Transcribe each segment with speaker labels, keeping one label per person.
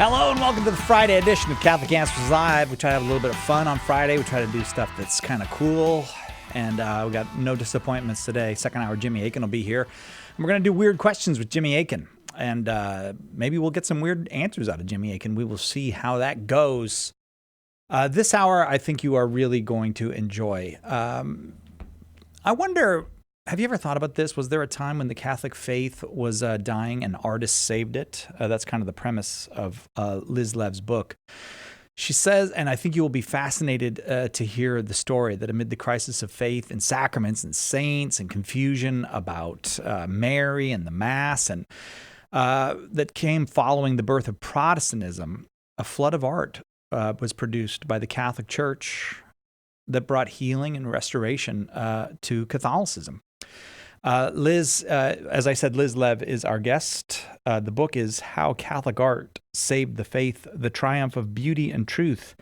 Speaker 1: Hello and welcome to the Friday edition of Catholic Answers Live. We try to have a little bit of fun on Friday. We try to do stuff that's kind of cool. And we got no disappointments today. Second hour, Jimmy Akin will be here. And we're going to do weird questions with Jimmy Akin. And maybe we'll get some weird answers out of Jimmy Akin. We will see how that goes. This hour, I think you are really going to enjoy. I wonder, have you ever thought about this? Was there a time when the Catholic faith was dying and artists saved it? That's kind of the premise of Liz Lev's book. She says, and I think you will be fascinated to hear the story, that amid the crisis of faith and sacraments and saints and confusion about Mary and the Mass, and that came following the birth of Protestantism, a flood of art was produced by the Catholic Church that brought healing and restoration to Catholicism. Liz, as I said, Liz Lev is our guest. The book is How Catholic Art Saved the Faith, The Triumph of Beauty and Truth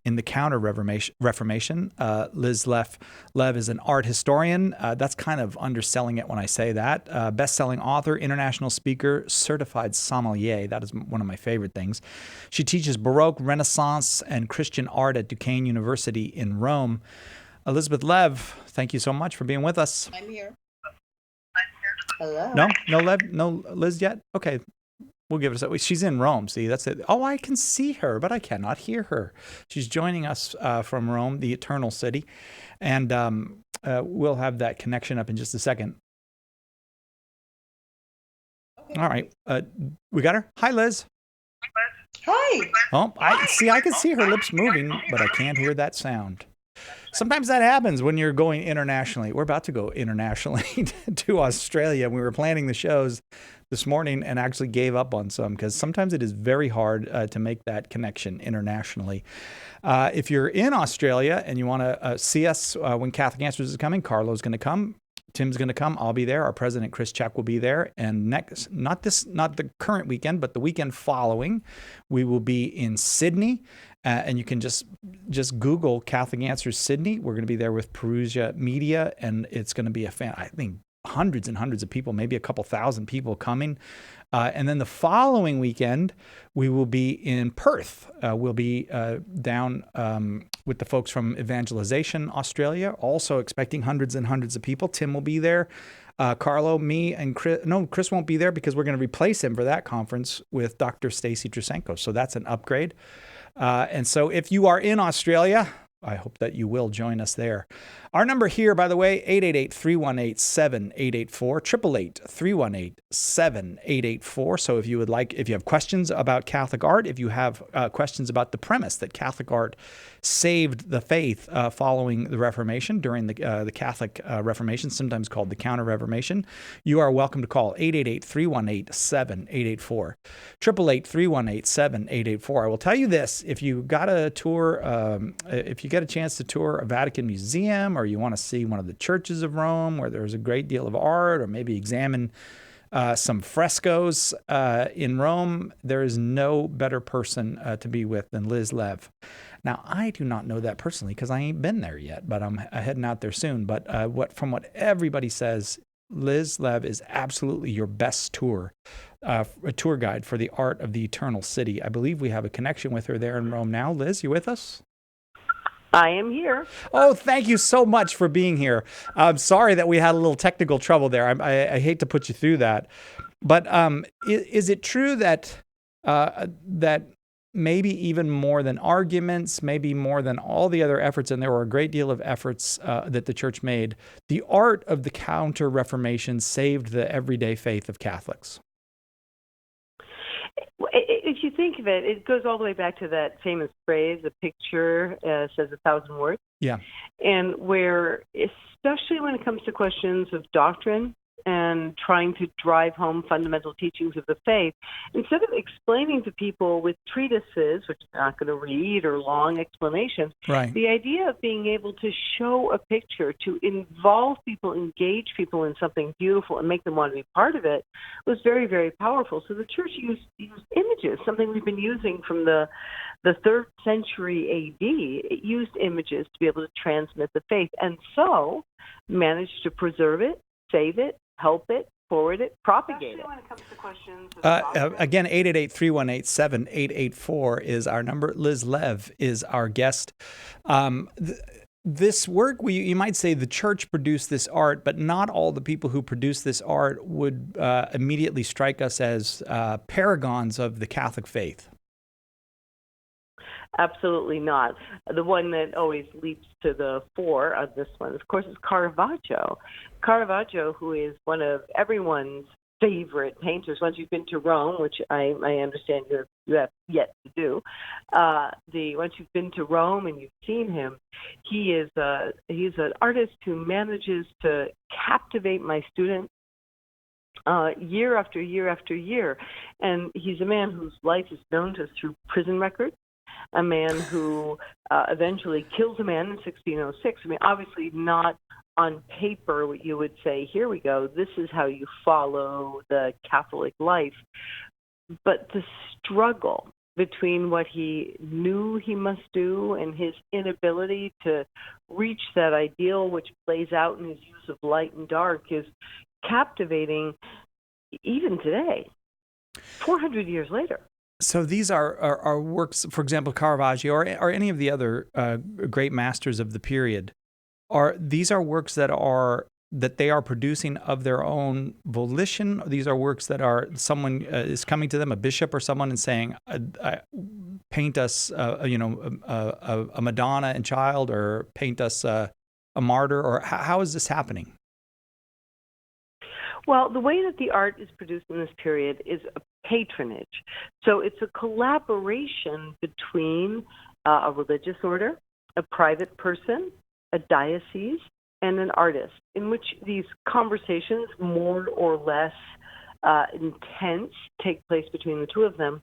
Speaker 1: in the Counter-Reformation. Liz Lev is an art historian. That's kind of underselling it when I say that. Best-selling author, international speaker, certified sommelier. That is one of my favorite things. She teaches Baroque, Renaissance, and Christian art at Duquesne University in Rome. Elizabeth Lev, thank you so much for being with us.
Speaker 2: I'm here. Hello.
Speaker 1: No Liz yet? Okay, we'll give it a second. She's in Rome, see, that's it. Oh, I can see her, but I cannot hear her. She's joining us from Rome, the eternal city, and we'll have that connection up in just a second. Okay. All right, we got her? Hi, Liz.
Speaker 2: Hi.
Speaker 1: Oh, I can see her lips moving, but I can't hear that sound. Sometimes that happens when you're going internationally. We're about to go internationally to Australia. We were planning the shows this morning and actually gave up on some because sometimes it is very hard to make that connection internationally. If you're in Australia and you want to see us when Catholic Answers is coming, Carlo's going to come. Tim's going to come. I'll be there. Our president, Chris Check, will be there. And next, not the current weekend, but the weekend following, we will be in Sydney. And you can just Google Catholic Answers Sydney. We're going to be there with Perusia Media, and it's going to be I think hundreds and hundreds of people, maybe a couple thousand people coming. And then the following weekend, we will be in Perth. We'll be down with the folks from Evangelization Australia, also expecting hundreds and hundreds of people. Tim will be there. Carlo, me, and Chris. No, Chris won't be there because we're going to replace him for that conference with Dr. Stacy Trusenko. So that's an upgrade. And so if you are in Australia, I hope that you will join us there. Our number here, by the way, 888-318-7884, 888-318-7884. So if you have questions about Catholic art, if you have questions about the premise that Catholic art saved the faith following the Reformation, during the Catholic Reformation, sometimes called the Counter-Reformation, you are welcome to call 888-318-7884, 888-318-7884. I will tell you this, if you got a tour, if you get a chance to tour a Vatican museum, or you want to see one of the churches of Rome where there's a great deal of art, or maybe examine some frescoes in Rome, there is no better person to be with than Liz Lev. Now, I do not know that personally because I ain't been there yet, but I'm heading out there soon. But from what everybody says, Liz Lev is absolutely your best tour, a tour guide for the art of the eternal city. I believe we have a connection with her there in Rome now. Liz, you with us?
Speaker 3: I am here.
Speaker 1: Oh, thank you so much for being here. I'm sorry that we had a little technical trouble there. I hate to put you through that. But is it true that that maybe even more than arguments, maybe more than all the other efforts, and there were a great deal of efforts that the church made, the art of the Counter-Reformation saved the everyday faith of Catholics?
Speaker 3: If you think of it, it goes all the way back to that famous phrase, a picture says 1,000 words.
Speaker 1: Yeah.
Speaker 3: And where, especially when it comes to questions of doctrine and trying to drive home fundamental teachings of the faith, instead of explaining to people with treatises, which they're not going to read, or long explanations,
Speaker 1: right.
Speaker 3: The idea of being able to show a picture, to involve people, engage people in something beautiful and make them want to be part of it, was very, very powerful. So the church used images, something we've been using from the 3rd century AD. It used images to be able to transmit the faith, and so managed to preserve it, save it, help it, forward it, propagate it. When it comes to questions
Speaker 1: again, 888-318-7884 is our number. Liz Lev is our guest. This work, you might say the church produced this art, but not all the people who produce this art would immediately strike us as paragons of the Catholic faith.
Speaker 3: Absolutely not. The one that always leaps to the fore of this one, of course, is Caravaggio. Caravaggio, who is one of everyone's favorite painters. Once you've been to Rome, which I understand you have yet to do, once you've been to Rome and you've seen him, he's an artist who manages to captivate my students year after year after year. And he's a man whose life is known to us through prison records. A man who eventually kills a man in 1606. I mean, obviously not on paper what you would say, here we go, this is how you follow the Catholic life. But the struggle between what he knew he must do and his inability to reach that ideal, which plays out in his use of light and dark, is captivating even today, 400 years later.
Speaker 1: So these are works, for example, Caravaggio or any of the other great masters of the period. These are works that they are producing of their own volition? These are works that someone is coming to them, a bishop or someone, and saying, "Paint us, a Madonna and child, or paint us a martyr," or how is this happening?
Speaker 3: Well, the way that the art is produced in this period is a patronage. So it's a collaboration between a religious order, a private person, a diocese, and an artist, in which these conversations, more or less intense, take place between the two of them.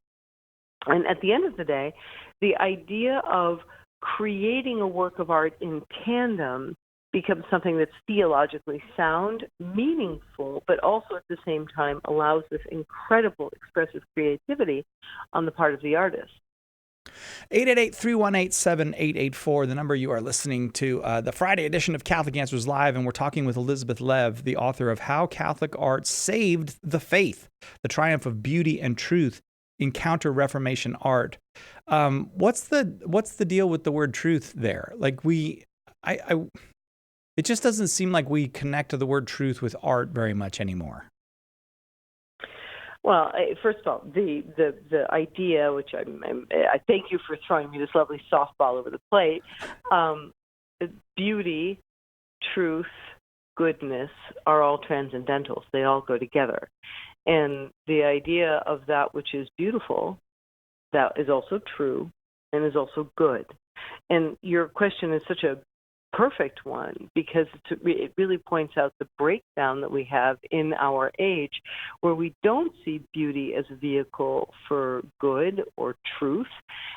Speaker 3: And at the end of the day, the idea of creating a work of art in tandem becomes something that's theologically sound, meaningful, but also at the same time allows this incredible expressive creativity on the part of the artist.
Speaker 1: 888-318-7884, the number. You are listening to the Friday edition of Catholic Answers Live, and we're talking with Elizabeth Lev, the author of How Catholic Art Saved the Faith, The Triumph of Beauty and Truth in Counter-Reformation Art. What's the deal with the word truth there? Like it just doesn't seem like we connect to the word truth with art very much anymore.
Speaker 3: Well, first of all, the idea, which I thank you for throwing me this lovely softball over the plate, beauty, truth, goodness are all transcendentals. They all go together. And the idea of that which is beautiful, that is also true and is also good. And your question is such a perfect one, because it really points out the breakdown that we have in our age, where we don't see beauty as a vehicle for good or truth.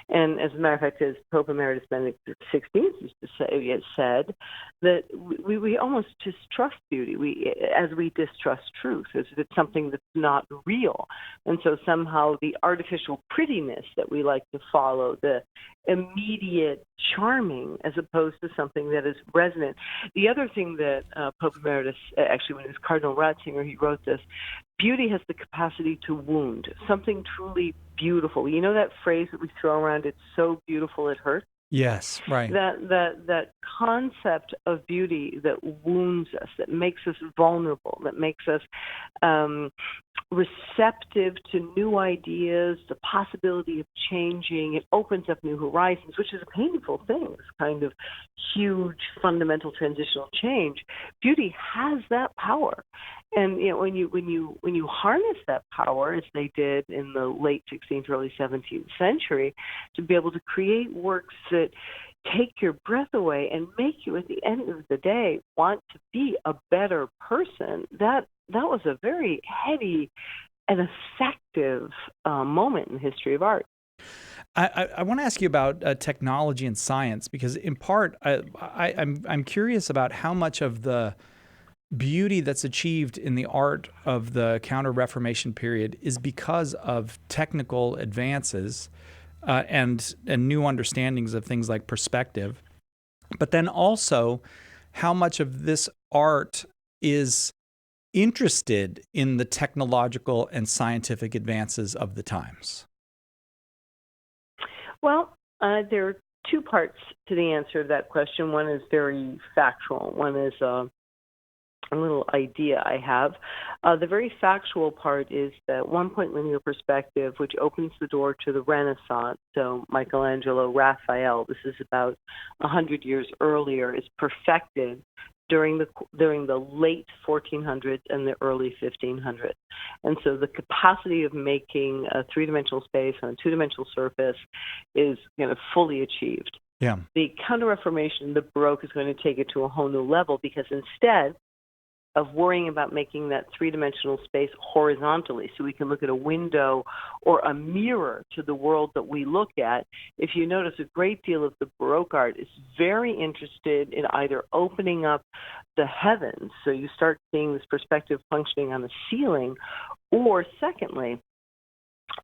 Speaker 3: And as a matter of fact, as Pope Emeritus Benedict XVI used to say, it said that we almost distrust beauty as we distrust truth, as if it's something that's not real. And so somehow the artificial prettiness that we like to follow, the immediate charming, as opposed to something that is resonant. The other thing that Pope Emeritus, actually when it was Cardinal Ratzinger, he wrote this: beauty has the capacity to wound, something truly beautiful. You know that phrase that we throw around, it's so beautiful it hurts?
Speaker 1: Yes, right.
Speaker 3: That concept of beauty that wounds us, that makes us vulnerable, that makes us receptive to new ideas, the possibility of changing. It opens up new horizons, which is a painful thing, this kind of huge fundamental transitional change. Beauty has that power. And when you harness that power, as they did in the late 16th, early 17th century, to be able to create works that take your breath away and make you, at the end of the day, want to be a better person, that was a very heady and effective moment in the history of art.
Speaker 1: I want to ask you about technology and science, because in part, I'm curious about how much of the beauty that's achieved in the art of the Counter-Reformation period is because of technical advances and new understandings of things like perspective, but then also how much of this art is interested in the technological and scientific advances of the times?
Speaker 3: Well, there are two parts to the answer to that question. One is very factual. One is a little idea I have. The very factual part is that one-point linear perspective, which opens the door to the Renaissance. So Michelangelo, Raphael, this is about 100 years earlier, is perfected during the late 1400s and the early 1500s. And so the capacity of making a three-dimensional space on a two-dimensional surface is fully achieved.
Speaker 1: Yeah.
Speaker 3: The Counter-Reformation, the Baroque, is going to take it to a whole new level, because instead of worrying about making that three-dimensional space horizontally so we can look at a window or a mirror to the world that we look at, if you notice, a great deal of the Baroque art is very interested in either opening up the heavens, so you start seeing this perspective functioning on the ceiling, or secondly,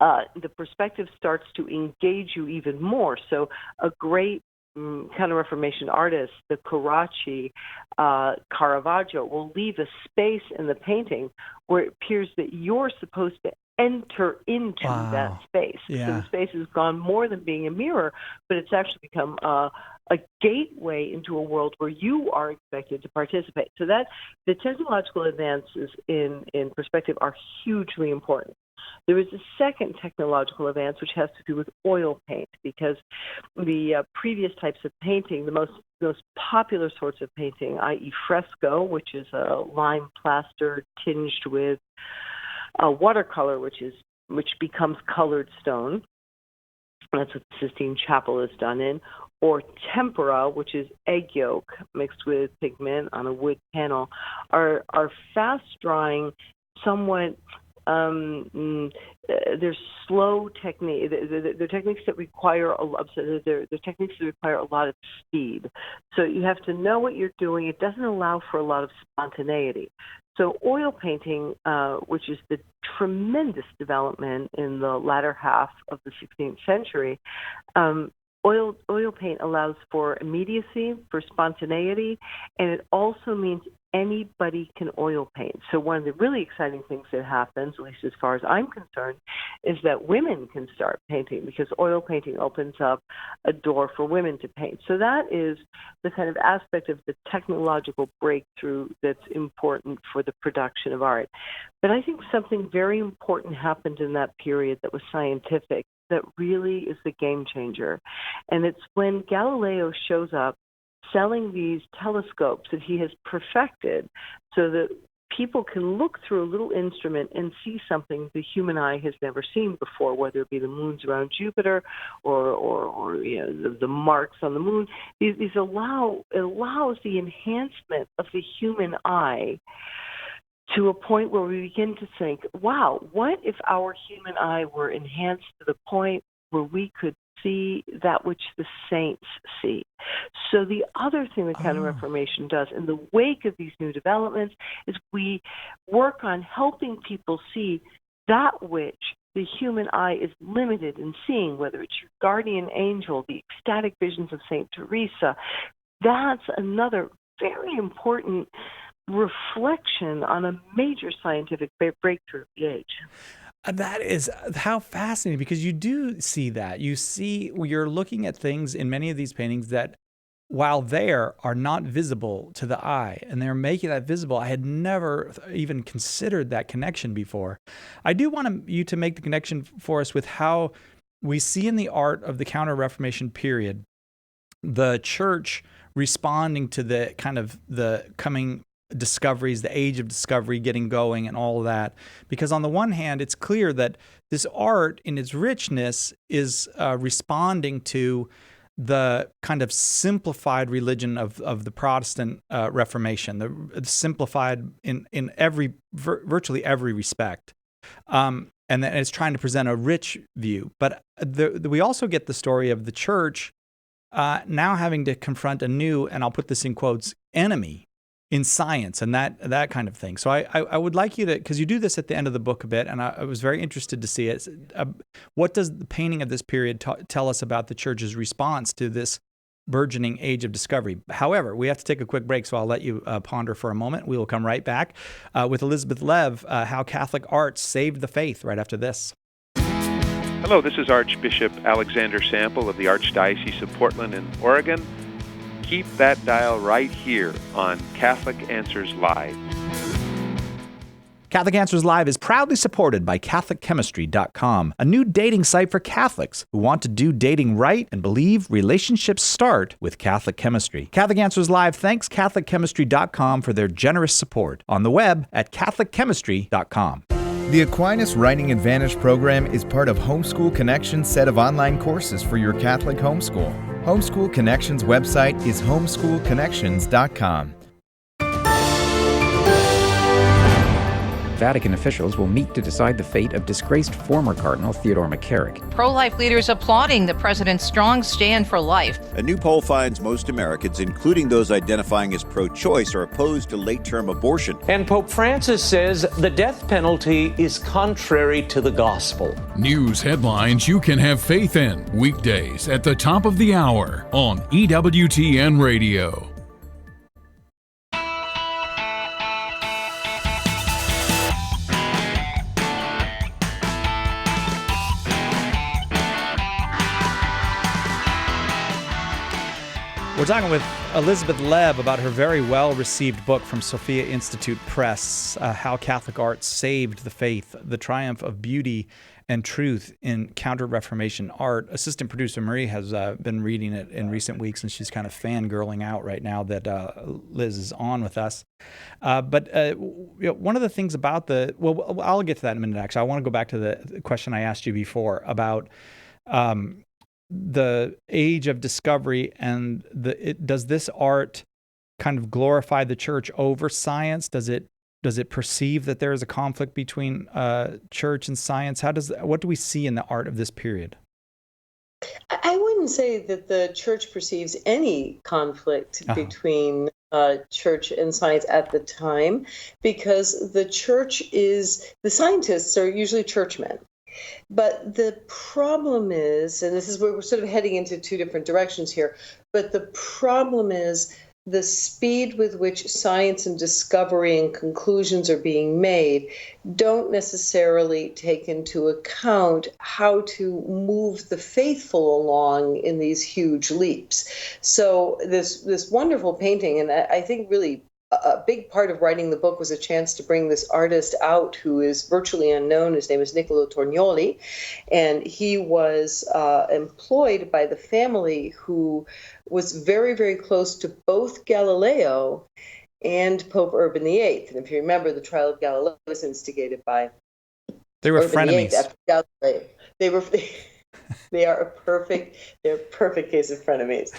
Speaker 3: the perspective starts to engage you even more. So a great Counter-Reformation artist, the Carracci, Caravaggio, will leave a space in the painting where it appears that you're supposed to enter into that space.
Speaker 1: Yeah.
Speaker 3: So the space has gone more than being a mirror, but it's actually become a gateway into a world where you are expected to participate. So that the technological advances in perspective are hugely important. There is a second technological advance which has to do with oil paint, because the previous types of painting, the most popular sorts of painting, i.e. fresco, which is a lime plaster tinged with watercolor, which becomes colored stone. That's what the Sistine Chapel is done in. Or tempera, which is egg yolk mixed with pigment on a wood panel, are fast-drying, somewhat. They're slow technique. They're techniques that require they're techniques that require a lot of speed. So you have to know what you're doing. It doesn't allow for a lot of spontaneity. So oil painting, which is the tremendous development in the latter half of the 16th century, oil paint allows for immediacy, for spontaneity, and it also means anybody can oil paint. So one of the really exciting things that happens, at least as far as I'm concerned, is that women can start painting, because oil painting opens up a door for women to paint. So that is the kind of aspect of the technological breakthrough that's important for the production of art. But I think something very important happened in that period that was scientific, that really is the game changer. And it's when Galileo shows up selling these telescopes that he has perfected so that people can look through a little instrument and see something the human eye has never seen before, whether it be the moons around Jupiter or the marks on the moon. It allows the enhancement of the human eye to a point where we begin to think, wow, what if our human eye were enhanced to the point where we could see that which the saints see? So the other thing that Counter-Reformation does in the wake of these new developments is we work on helping people see that which the human eye is limited in seeing, whether it's your guardian angel, the ecstatic visions of St. Teresa. That's another very important reflection on a major scientific breakthrough of the age.
Speaker 1: That is how fascinating, because you do see that. You're looking at things in many of these paintings that, while there, are not visible to the eye, and they're making that visible. I had never even considered that connection before. I do want you to make the connection for us with how we see in the art of the Counter-Reformation period the church responding to the kind of the coming discoveries, the age of discovery getting going and all of that. Because on the one hand, it's clear that this art in its richness is responding to the kind of simplified religion of the Protestant Reformation, the simplified in virtually every respect. And then it's trying to present a rich view. But we also get the story of the church now having to confront a new, and I'll put this in quotes, enemy in science and that kind of thing. So I would like you to, because you do this at the end of the book a bit, and I was very interested to see it. What does the painting of this period tell us about the church's response to this burgeoning age of discovery. However, we have to take a quick break, so I'll let you ponder for a moment. We will come right back with Elizabeth Lev, how Catholic art saved the faith, right after this.
Speaker 4: Hello, this is Archbishop Alexander Sample of the Archdiocese of Portland in Oregon. Keep that dial right here on Catholic Answers Live.
Speaker 1: Catholic Answers Live is proudly supported by CatholicChemistry.com, a new dating site for Catholics who want to do dating right and believe relationships start with Catholic chemistry. Catholic Answers Live thanks CatholicChemistry.com for their generous support on the web at CatholicChemistry.com.
Speaker 5: The Aquinas Writing Advantage program is part of Homeschool Connections' set of online courses for your Catholic homeschool. Homeschool Connections' website is homeschoolconnections.com.
Speaker 6: Vatican officials will meet to decide the fate of disgraced former Cardinal Theodore McCarrick.
Speaker 7: Pro-life leaders applauding the president's strong stand for life.
Speaker 8: A new poll finds most Americans, including those identifying as pro-choice, are opposed to late-term abortion.
Speaker 9: And Pope Francis says the death penalty is contrary to the gospel.
Speaker 10: News headlines you can have faith in. Weekdays at the top of the hour on EWTN Radio.
Speaker 1: We're talking with Elizabeth Lev about her very well-received book from Sophia Institute Press, How Catholic Art Saved the Faith, The Triumph of Beauty and Truth in Counter-Reformation Art. Assistant producer Marie has been reading it in recent weeks, and she's kind of fangirling out right now that Liz is on with us. But one of the things about well, I'll get to that in a minute, actually. I want to go back to the question I asked you before about the age of discovery, and does this art kind of glorify the church over science? Does it perceive that there is a conflict between church and science? What do we see in the art of this period?
Speaker 2: I wouldn't say that the church perceives any conflict between church and science at the time, because the scientists are usually churchmen. But the problem is, and this is where we're sort of heading into two different directions here, but the problem is the speed with which science and discovery and conclusions are being made don't necessarily take into account how to move the faithful along in these huge leaps. So this wonderful painting, and I think really a big part of writing the book was a chance to bring this artist out who is virtually unknown. His name is Niccolo Tornioli, and he was employed by the family who was very, very close to both Galileo and Pope Urban VIII. And if you remember, the trial of Galileo was instigated by
Speaker 1: They were
Speaker 2: Urban
Speaker 1: frenemies.
Speaker 2: VIII after Galileo. They're a perfect case of frenemies.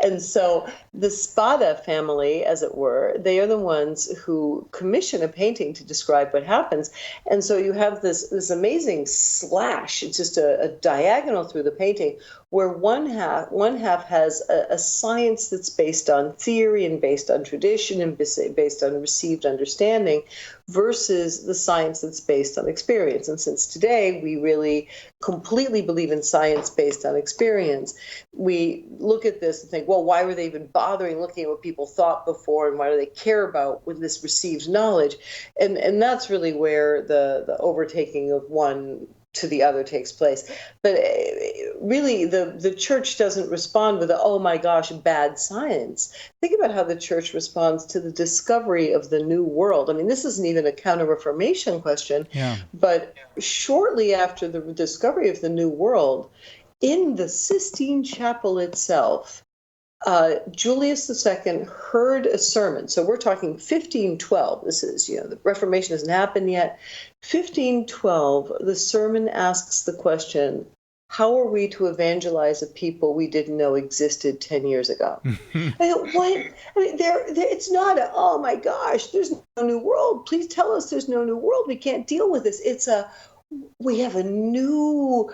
Speaker 2: And so the Spada family, as it were, they are the ones who commission a painting to describe what happens. And so you have this amazing slash. It's just a diagonal through the painting where one half has a science that's based on theory and based on tradition and based on received understanding versus the science that's based on experience. And since today we really completely believe in science based on experience, we look at this and think, well, why were they even bothering looking at what people thought before, and why do they care about with this received knowledge? And that's really where the overtaking of one to the other takes place. But really, the church doesn't respond with, oh my gosh, bad science. Think about how the church responds to the discovery of the New World. I mean, this isn't even a Counter-Reformation question, but shortly after the discovery of the New World, in the Sistine Chapel itself, Julius II heard a sermon. So we're talking 1512. This is, the Reformation hasn't happened yet. 1512, the sermon asks the question, how are we to evangelize a people we didn't know existed 10 years ago? What? I mean, it's not oh my gosh, there's no new world. Please tell us there's no new world. We can't deal with this. We have a new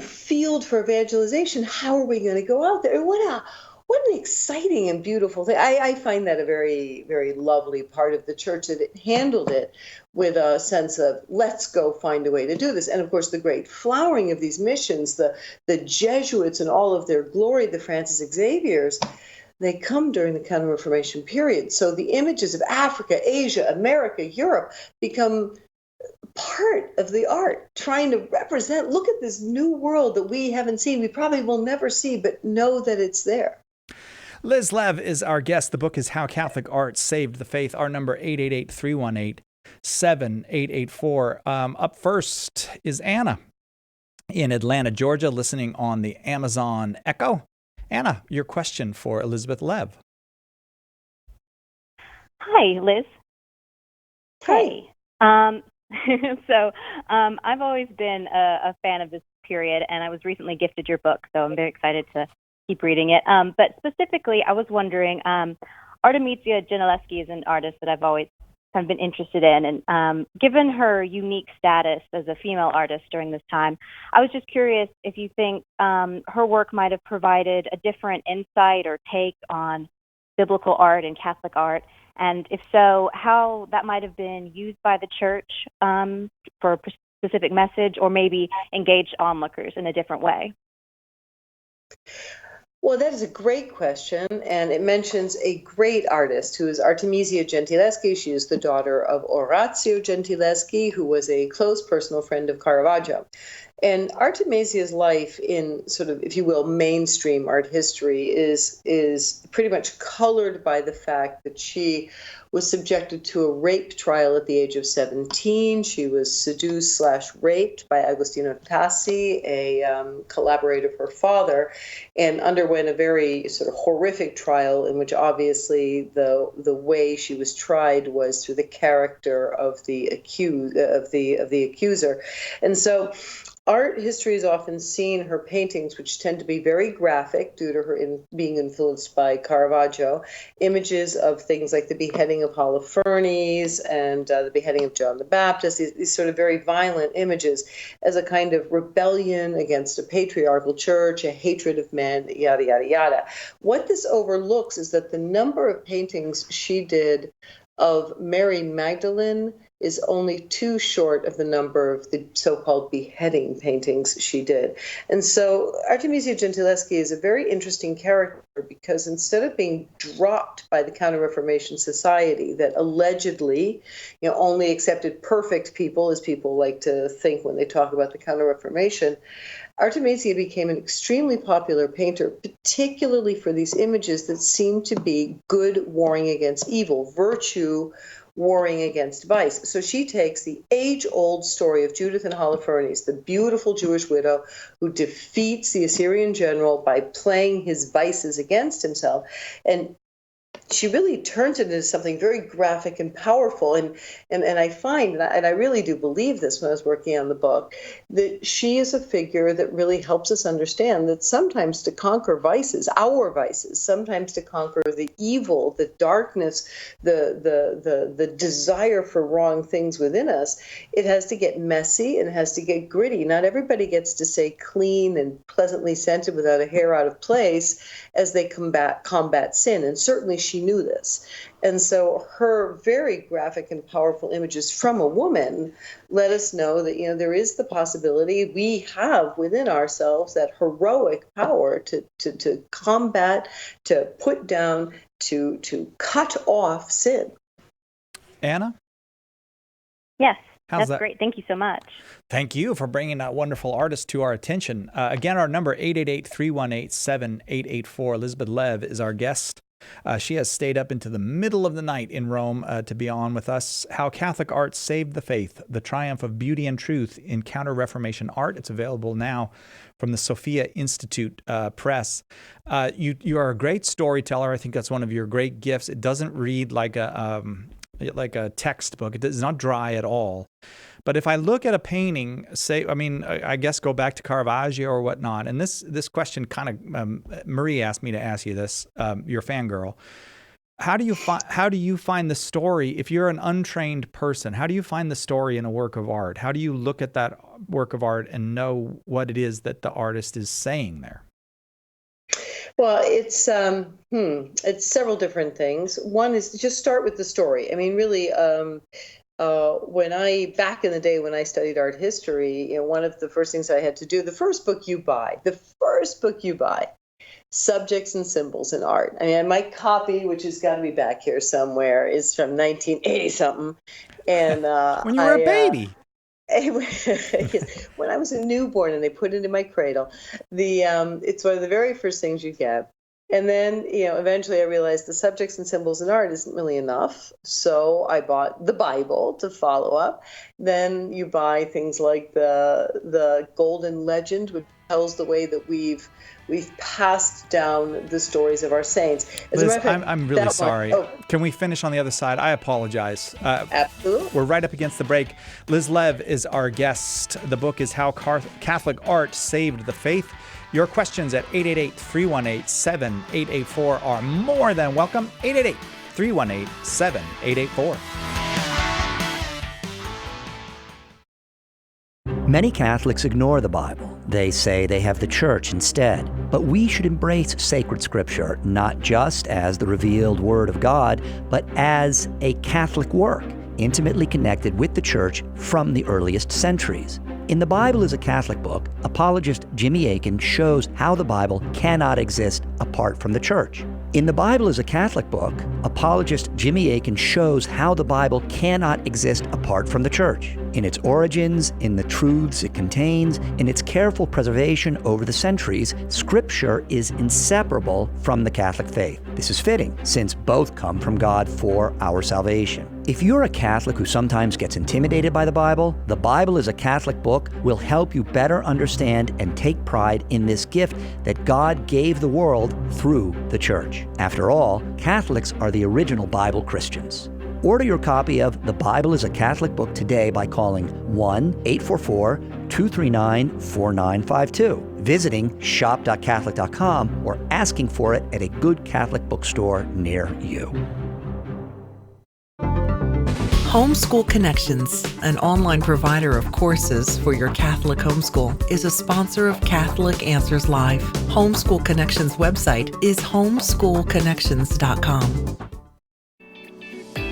Speaker 2: field for evangelization. How are we going to go out there? And what what an exciting and beautiful thing. I find that a very, very lovely part of the church, that it handled it with a sense of, let's go find a way to do this. And of course, the great flowering of these missions, the Jesuits and all of their glory, the Francis Xaviers, they come during the Counter-Reformation period. So the images of Africa, Asia, America, Europe become part of the art, trying to represent, look at this new world that we haven't seen, we probably will never see, but know that it's there.
Speaker 1: Liz Lev is our guest. The book is How Catholic Art Saved the Faith. Our number 888-318-7884. Up first is Anna in Atlanta, Georgia, listening on the Amazon Echo. Anna, your question for Elizabeth Lev.
Speaker 11: Hi, Liz.
Speaker 2: Hey.
Speaker 11: I've always been a fan of this period, and I was recently gifted your book, so I'm very excited to keep reading it. But specifically, I was wondering, Artemisia Gentileschi is an artist that I've always kind of been interested in, and given her unique status as a female artist during this time, I was just curious if you think her work might have provided a different insight or take on biblical art and Catholic art, and if so, how that might have been used by the church for a specific message, or maybe engaged onlookers in a different way.
Speaker 2: Well, that is a great question, and it mentions a great artist who is Artemisia Gentileschi. She is the daughter of Orazio Gentileschi, who was a close personal friend of Caravaggio. And Artemisia's life in sort of, if you will, mainstream art history is pretty much colored by the fact that she was subjected to a rape trial at the age of 17. She was seduced/raped by Agostino Tassi, a collaborator of her father, and underwent a very sort of horrific trial in which obviously the way she was tried was through the character of the accuser. And so art history has often seen her paintings, which tend to be very graphic due to her being influenced by Caravaggio, images of things like the beheading of Holofernes and the beheading of John the Baptist, these sort of very violent images, as a kind of rebellion against a patriarchal church, a hatred of men, yada, yada, yada. What this overlooks is that the number of paintings she did of Mary Magdalene is only too short of the number of the so-called beheading paintings she did. And so Artemisia Gentileschi is a very interesting character, because instead of being dropped by the Counter-Reformation Society that allegedly, only accepted perfect people, as people like to think when they talk about the Counter-Reformation, Artemisia became an extremely popular painter, particularly for these images that seem to be good warring against evil, virtue warring against vice. So she takes the age-old story of Judith and Holofernes, the beautiful Jewish widow who defeats the Assyrian general by playing his vices against himself, and she really turns it into something very graphic and powerful. And I find, and I really do believe this when I was working on the book, that she is a figure that really helps us understand that sometimes to conquer vices, our vices, sometimes to conquer the evil, the darkness, the desire for wrong things within us, it has to get messy and it has to get gritty. Not everybody gets to stay clean and pleasantly scented without a hair out of place as they combat sin. And certainly she knew this. And so her very graphic and powerful images from a woman let us know that, there is the possibility we have within ourselves that heroic power to combat, to put down, to cut off sin.
Speaker 1: Anna?
Speaker 11: Yes.
Speaker 1: How's
Speaker 11: That's
Speaker 1: that?
Speaker 11: great. Thank you so much.
Speaker 1: Thank you for bringing that wonderful artist to our attention. Again, our number 888-318-7884. Elizabeth Lev is our guest. She has stayed up into the middle of the night in Rome to be on with us. How Catholic Art Saved the Faith, the Triumph of Beauty and Truth in Counter-Reformation Art. It's available now from the Sophia Institute Press. You are a great storyteller. I think that's one of your great gifts. It doesn't read like a textbook. It is not dry at all. But if I look at a painting, I guess go back to Caravaggio or whatnot, and this question kind of, Marie asked me to ask you this, you're a fangirl. How do you find the story, if you're an untrained person, how do you find the story in a work of art? How do you look at that work of art and know what it is that the artist is saying there?
Speaker 2: Well, it's several different things. One is to just start with the story. I mean, really, back in the day when I studied art history, one of the first things I had to do, the first book you buy, Subjects and Symbols in Art. I mean, my copy, which has got to be back here somewhere, is from 1980 something, and
Speaker 1: when you were a baby.
Speaker 2: When I was a newborn and they put it in my cradle, it's one of the very first things you get. And then, eventually I realized the Subjects and Symbols in Art isn't really enough. So I bought the Bible to follow up. Then you buy things like the Golden Legend, which tells the way that we've passed down the stories of our saints.
Speaker 1: Liz, I'm really sorry. Can we finish on the other side? I apologize.
Speaker 2: Absolutely.
Speaker 1: We're right up against the break. Liz Lev is our guest. The book is How Catholic Art Saved the Faith. Your questions at 888-318-7884 are more than welcome. 888-318-7884.
Speaker 12: Many Catholics ignore the Bible. They say they have the Church instead. But we should embrace sacred Scripture, not just as the revealed Word of God, but as a Catholic work, intimately connected with the Church from the earliest centuries. In The Bible is a Catholic Book, apologist Jimmy Akin shows how the Bible cannot exist apart from the Church. In The Bible is a Catholic Book, apologist Jimmy Akin shows how the Bible cannot exist apart from the Church. In its origins, in the truths it contains, in its careful preservation over the centuries, Scripture is inseparable from the Catholic faith. This is fitting, since both come from God for our salvation. If you're a Catholic who sometimes gets intimidated by the Bible is a Catholic Book will help you better understand and take pride in this gift that God gave the world through the Church. After all, Catholics are the original Bible Christians. Order your copy of The Bible is a Catholic Book today by calling 1-844-239-4952, visiting shop.catholic.com, or asking for it at a good Catholic bookstore near you.
Speaker 13: Homeschool Connections, an online provider of courses for your Catholic homeschool, is a sponsor of Catholic Answers Live. Homeschool Connections website is homeschoolconnections.com.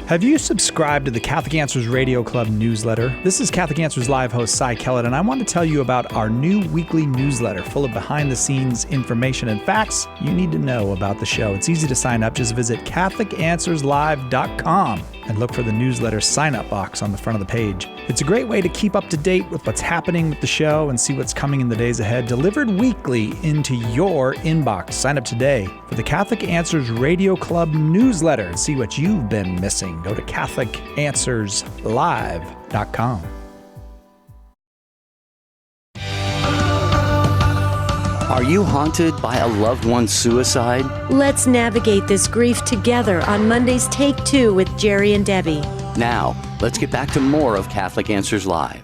Speaker 1: Have you subscribed to the Catholic Answers Radio Club newsletter? This is Catholic Answers Live host Cy Kellett, and I want to tell you about our new weekly newsletter full of behind-the-scenes information and facts you need to know about the show. It's easy to sign up. Just visit CatholicAnswersLive.com and look for the newsletter sign-up box on the front of the page. It's a great way to keep up to date with what's happening with the show and see what's coming in the days ahead, delivered weekly into your inbox. Sign up today for the Catholic Answers Radio Club newsletter and see what you've been missing. Go to CatholicAnswersLive.com.
Speaker 14: Are you haunted by a loved one's suicide?
Speaker 15: Let's navigate this grief together on Monday's Take Two with Jerry and Debbie.
Speaker 14: Now, let's get back to more of Catholic Answers Live.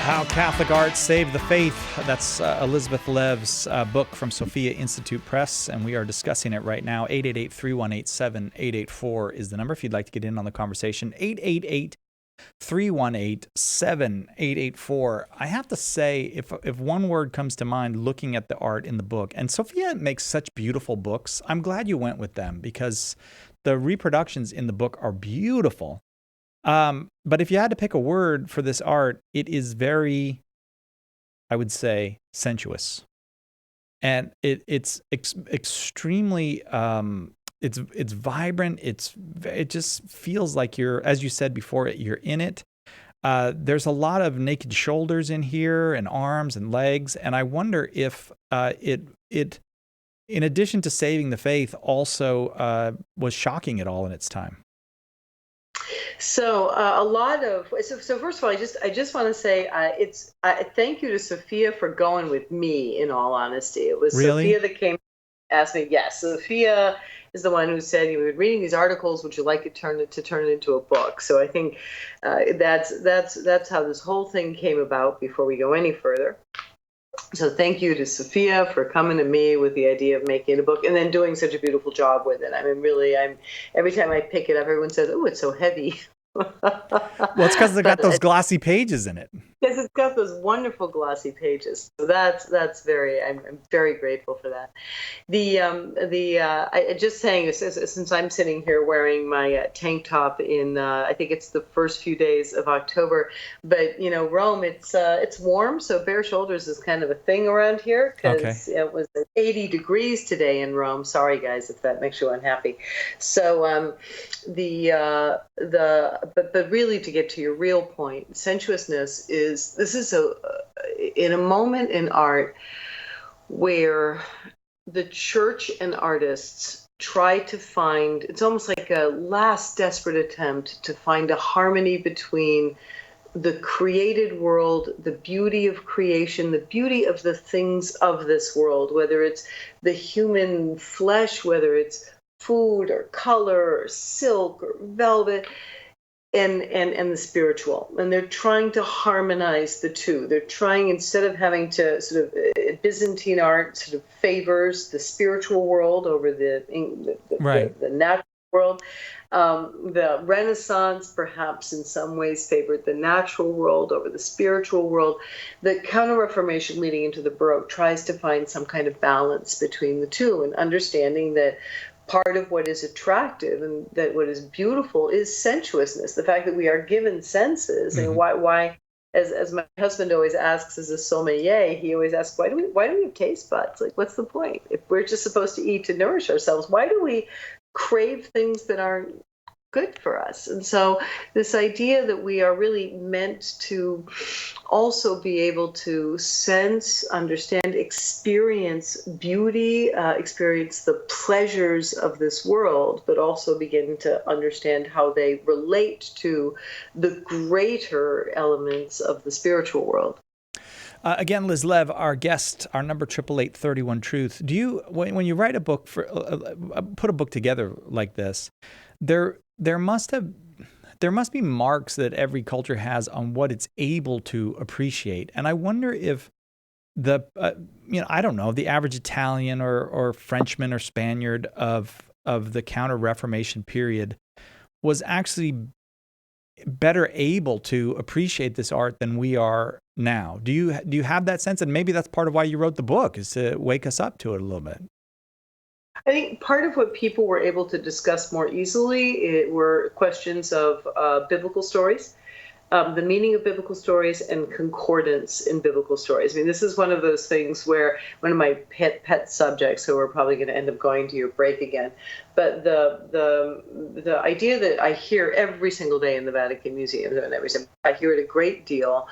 Speaker 1: How Catholic Art Saved the Faith. That's Elizabeth Lev's book from Sophia Institute Press, and we are discussing it right now. 888-318-7884 is the number if you'd like to get in on the conversation. 888-318-7884. I have to say, if one word comes to mind looking at the art in the book, and Sophia makes such beautiful books, I'm glad you went with them because the reproductions in the book are beautiful. But if you had to pick a word for this art, it is very, I would say, sensuous. And it's extremely, it's vibrant. It just feels like you're, as you said before, you're in it. There's a lot of naked shoulders in here and arms and legs. And I wonder if it in addition to saving the faith, also was shocking it all in its time.
Speaker 2: So so first of all, I just want to say thank you to Sophia for going with me. In all honesty, it was really? Sophia that came asked me. Yes, Sophia is the one who said, "You've been reading these articles. Would you like to turn it into a book?" So I think that's how this whole thing came about. Before we go any further, So thank you to Sophia for coming to me with the idea of making a book and then doing such a beautiful job with it. I mean, really, every time I pick it up, everyone says, "Oh, it's so heavy."
Speaker 1: Well, it's because they got those glossy pages in it.
Speaker 2: Yes, it's got those wonderful glossy pages. So that's very. I'm very grateful for that. I just saying, since I'm sitting here wearing my tank top in I think it's the first few days of October, but Rome, it's warm, so bare shoulders is kind of a thing around here because it was 80 degrees today in Rome. Sorry guys if that makes you unhappy. So but really, to get to your real point, sensuousness is in a moment in art where the church and artists try to find, it's almost like a last desperate attempt to find a harmony between the created world, the beauty of creation, the beauty of the things of this world, whether it's the human flesh, whether it's food or color or silk or velvet, and the spiritual. And they're trying to harmonize the two. They're trying, instead of having to sort of, Byzantine art sort of favors the spiritual world over the natural world. The Renaissance perhaps in some ways favored the natural world over the spiritual world. The Counter-Reformation leading into the Baroque tries to find some kind of balance between the two, and understanding that part of what is attractive and that what is beautiful is sensuousness. The fact that we are given senses. Mm-hmm. And why as my husband always asks as a sommelier, he always asks, why do we have taste buds? Like, what's the point? If we're just supposed to eat to nourish ourselves, why do we crave things that aren't good for us? And so this idea that we are really meant to also be able to sense, understand, experience beauty, experience the pleasures of this world, but also begin to understand how they relate to the greater elements of the spiritual world.
Speaker 1: Again, Liz Lev, our guest, our number 888-31-TRUTH. Do you, when you write a book, put a book together like this, there must be marks that every culture has on what it's able to appreciate. And I wonder if I don't know, the average Italian or Frenchman or Spaniard of the Counter-Reformation period was actually better able to appreciate this art than we are now. Do you have that sense? And maybe that's part of why you wrote the book, is to wake us up to it a little bit.
Speaker 2: I think part of what people were able to discuss more easily were questions of biblical stories, the meaning of biblical stories, and concordance in biblical stories. I mean, this is one of those things where one of my pet subjects, so we're probably going to end up going to your break again, but the idea that I hear every single day in the Vatican Museum, and I hear it a great deal.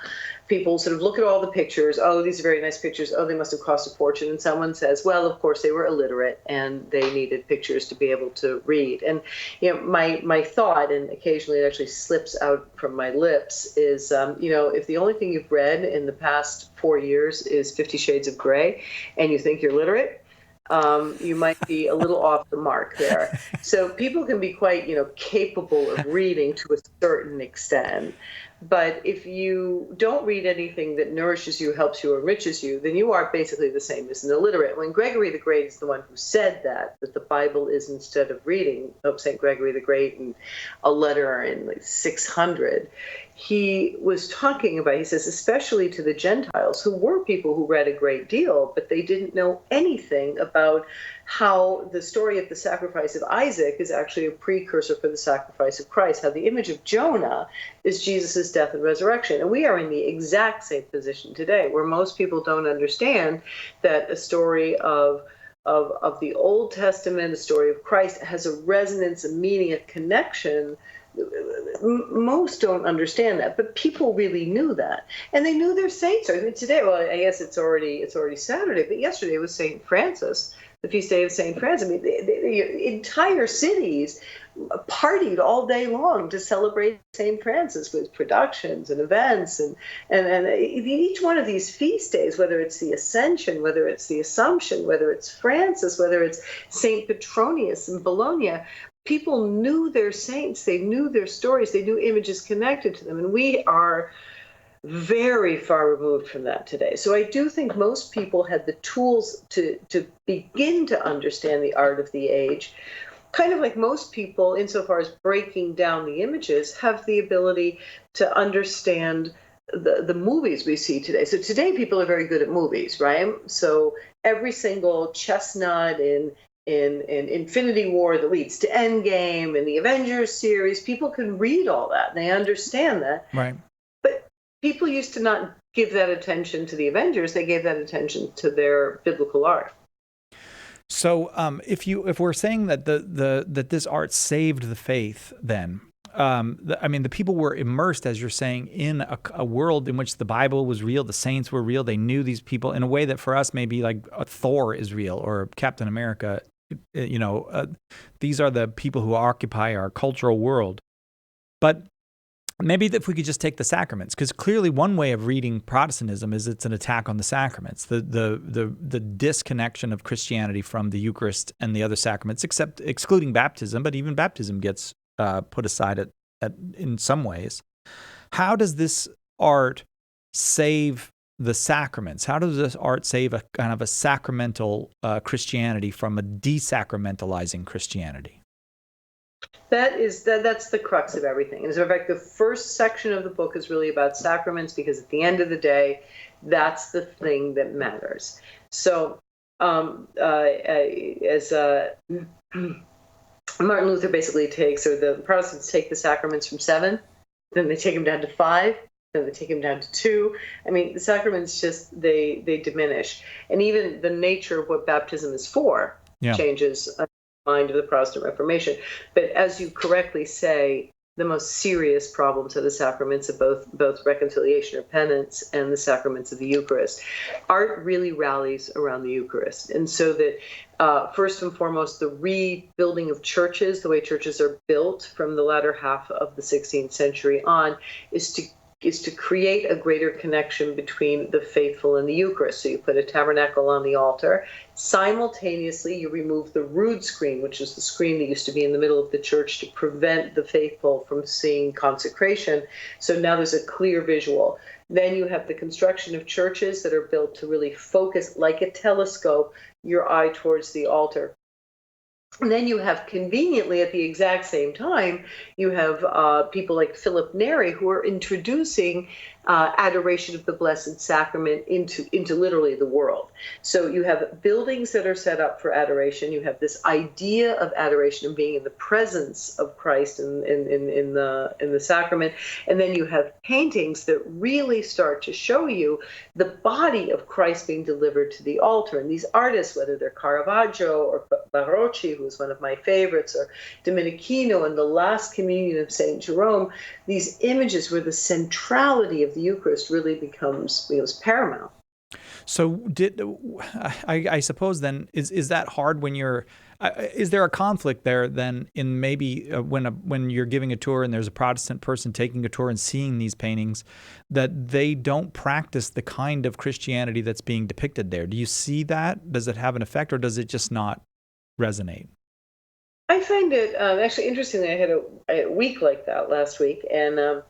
Speaker 2: People sort of look at all the pictures. Oh, these are very nice pictures. Oh, they must have cost a fortune. And someone says, well, of course, they were illiterate and they needed pictures to be able to read. And my thought, and occasionally it actually slips out from my lips, is if the only thing you've read in the past 4 years is 50 Shades of Grey, and you think you're literate, you might be a little off the mark there. So people can be quite, capable of reading to a certain extent. But if you don't read anything that nourishes you, helps you, or enriches you, then you are basically the same as an illiterate. When Gregory the Great is the one who said that the Bible is, instead of reading St. Gregory the Great in a letter in 600, he was talking about, he says, especially to the Gentiles, who were people who read a great deal, but they didn't know anything about how the story of the sacrifice of Isaac is actually a precursor for the sacrifice of Christ, how the image of Jonah is Jesus' death and resurrection. And we are in the exact same position today, where most people don't understand that a story of the Old Testament, the story of Christ, has a resonance, a meaning, a connection. Most don't understand that, but people really knew that, and they knew their saints. I mean, today, well, I guess it's already Saturday, but yesterday was St. Francis, the feast day of St. Francis. I mean, the entire cities partied all day long to celebrate St. Francis with productions and events, and each one of these feast days, whether it's the Ascension, whether it's the Assumption, whether it's Francis, whether it's St. Petronius in Bologna, people knew their saints, they knew their stories, they knew images connected to them. And we are very far removed from that today. So I do think most people had the tools to begin to understand the art of the age, kind of like most people, insofar as breaking down the images, have the ability to understand the movies we see today. So today people are very good at movies, right? So every single chestnut in Infinity War that leads to Endgame and the Avengers series, people can read all that. They understand that.
Speaker 1: Right.
Speaker 2: But people used to not give that attention to the Avengers. They gave that attention to their biblical art.
Speaker 1: So if we're saying that that this art saved the faith, then the people were immersed, as you're saying, in a world in which the Bible was real, the saints were real. They knew these people in a way that for us maybe like Thor is real or Captain America. These are the people who occupy our cultural world. But maybe if we could just take the sacraments, because clearly one way of reading Protestantism is it's an attack on the sacraments, the disconnection of Christianity from the Eucharist and the other sacraments, excluding baptism, but even baptism gets put aside in some ways. How does this art save the sacraments? How does this art save a kind of a sacramental Christianity from a desacramentalizing Christianity?
Speaker 2: That's the crux of everything. And so, in fact, the first section of the book is really about sacraments, because at the end of the day, that's the thing that matters. So, as Martin Luther basically takes, or the Protestants take the sacraments from 7, then they take them down to 5, then they take them down to 2. I mean, the sacraments just, they diminish. And even the nature of what baptism is for changes in the mind of the Protestant Reformation. But as you correctly say, the most serious problems are the sacraments of both reconciliation or penance and the sacraments of the Eucharist. Art really rallies around the Eucharist. And so that first and foremost, the rebuilding of churches, the way churches are built from the latter half of the 16th century on, is to create a greater connection between the faithful and the Eucharist. So you put a tabernacle on the altar. Simultaneously, you remove the rood screen, which is the screen that used to be in the middle of the church to prevent the faithful from seeing consecration. So now there's a clear visual. Then you have the construction of churches that are built to really focus, like a telescope, your eye towards the altar. And then you have, conveniently at the exact same time, you have people like Philip Neri who are introducing adoration of the Blessed Sacrament into literally the world. So you have buildings that are set up for adoration. You have this idea of adoration and being in the presence of Christ in the sacrament. And then you have paintings that really start to show you the body of Christ being delivered to the altar. And these artists, whether they're Caravaggio or Barocci, who's one of my favorites, or Domenichino and the Last Communion of St. Jerome, these images where the centrality of the Eucharist really becomes paramount.
Speaker 1: So I suppose then, is that hard when you're, is there a conflict there then in maybe when you're giving a tour and there's a Protestant person taking a tour and seeing these paintings, that they don't practice the kind of Christianity that's being depicted there? Do you see that? Does it have an effect, or does it just not resonate?
Speaker 2: I find it actually interestingly. I had a week like that last week, and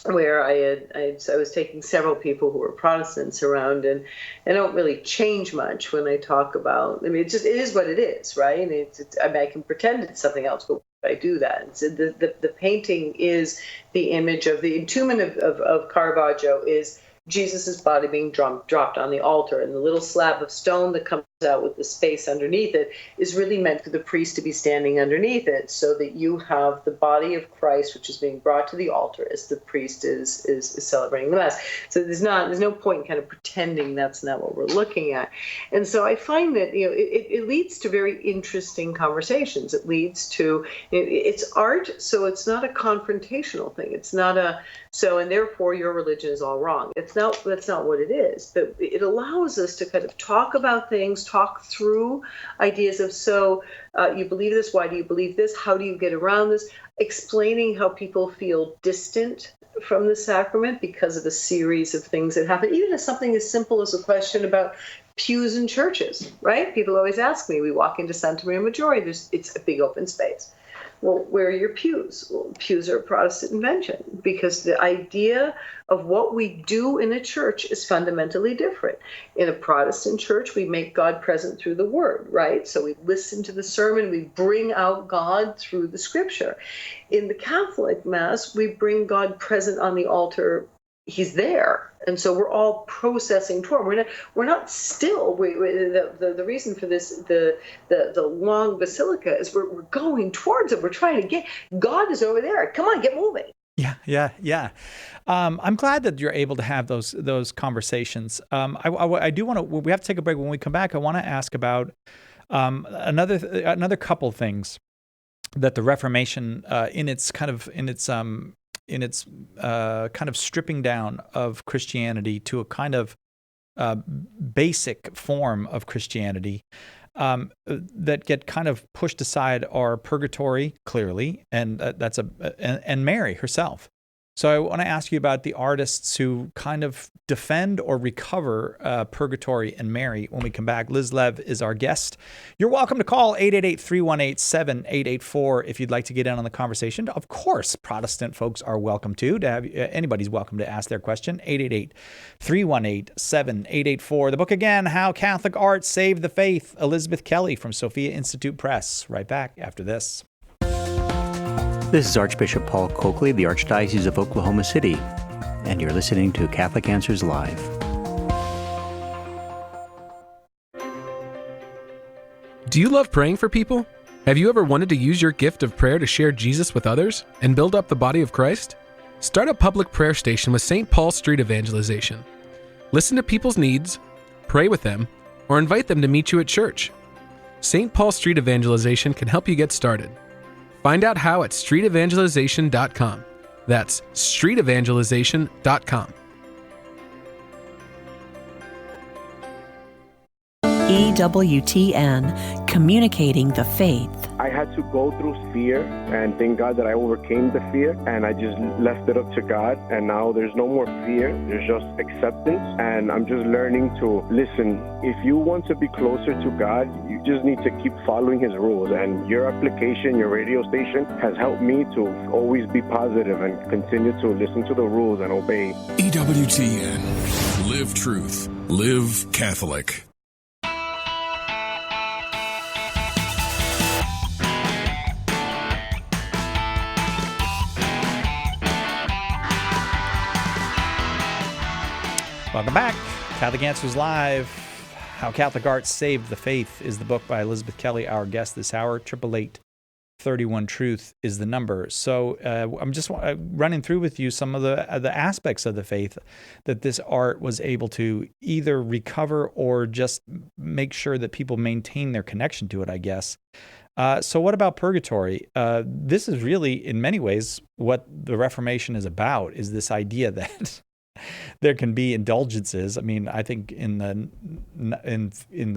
Speaker 2: where I was taking several people who were Protestants around, and I don't really change much when I talk about. I mean, it is what it is, right? And I can pretend it's something else, but I do that. And so the painting is the image of the entombment of Caravaggio is Jesus' body being dropped on the altar, and the little slab of stone that comes out with the space underneath it is really meant for the priest to be standing underneath it, so that you have the body of Christ, which is being brought to the altar as the priest is celebrating the Mass. So there's no point in kind of pretending that's not what we're looking at. And so I find that it leads to very interesting conversations. It leads to it's art, so it's not a confrontational thing. It's not and therefore your religion is all wrong. That's not what it is. But it allows us to kind of talk about things, talk through ideas of, you believe this, why do you believe this, how do you get around this, explaining how people feel distant from the sacrament because of a series of things that happen, even as something as simple as a question about pews in churches, right? People always ask me, we walk into Santa Maria Maggiore, it's a big open space. Well, where are your pews? Well, pews are a Protestant invention because the idea of what we do in a church is fundamentally different. In a Protestant church, we make God present through the Word, right? So we listen to the sermon, we bring out God through the Scripture. In the Catholic Mass, we bring God present on the altar. He's there. And so we're all processing toward him. We're not still. The reason for this, the long basilica, is we're going towards it. We're trying to get, God is over there. Come on, get moving.
Speaker 1: Yeah. I'm glad that you're able to have those conversations. I do want to. We have to take a break. When we come back, I want to ask about another couple things that the Reformation, in its kind of stripping down of Christianity to a kind of basic form of Christianity, that get kind of pushed aside are purgatory, clearly, and and Mary herself. So I want to ask you about the artists who kind of defend or recover purgatory and Mary when we come back. Liz Lev is our guest. You're welcome to call 888-318-7884 if you'd like to get in on the conversation. Of course, Protestant folks are welcome to have anybody's welcome to ask their question. 888-318-7884. The book again, How Catholic Art Saved the Faith. Elizabeth Kelly from Sophia Institute Press. Right back after this.
Speaker 16: This is Archbishop Paul Coakley of the Archdiocese of Oklahoma City, and you're listening to Catholic Answers Live.
Speaker 17: Do you love praying for people? Have you ever wanted to use your gift of prayer to share Jesus with others and build up the body of Christ? Start a public prayer station with St. Paul Street Evangelization. Listen to people's needs, pray with them, or invite them to meet you at church. St. Paul Street Evangelization can help you get started. Find out how at streetevangelization.com. That's streetevangelization.com.
Speaker 18: EWTN, communicating the faith.
Speaker 19: I had to go through fear, and thank God that I overcame the fear, and I just left it up to God, and now there's no more fear, there's just acceptance, and I'm just learning to listen. If you want to be closer to God, you just need to keep following His rules, and your application, your radio station, has helped me to always be positive and continue to listen to the rules and obey.
Speaker 10: EWTN. Live truth. Live Catholic.
Speaker 1: Welcome back. Catholic Answers Live. How Catholic Art Saved the Faith is the book by Elizabeth Kelly, our guest this hour. 888-31-TRUTH is the number. So I'm just running through with you some of the aspects of the faith that this art was able to either recover or just make sure that people maintain their connection to it, I guess. So what about purgatory? This is really, in many ways, what the Reformation is about, is this idea that there can be indulgences. I mean, I think in the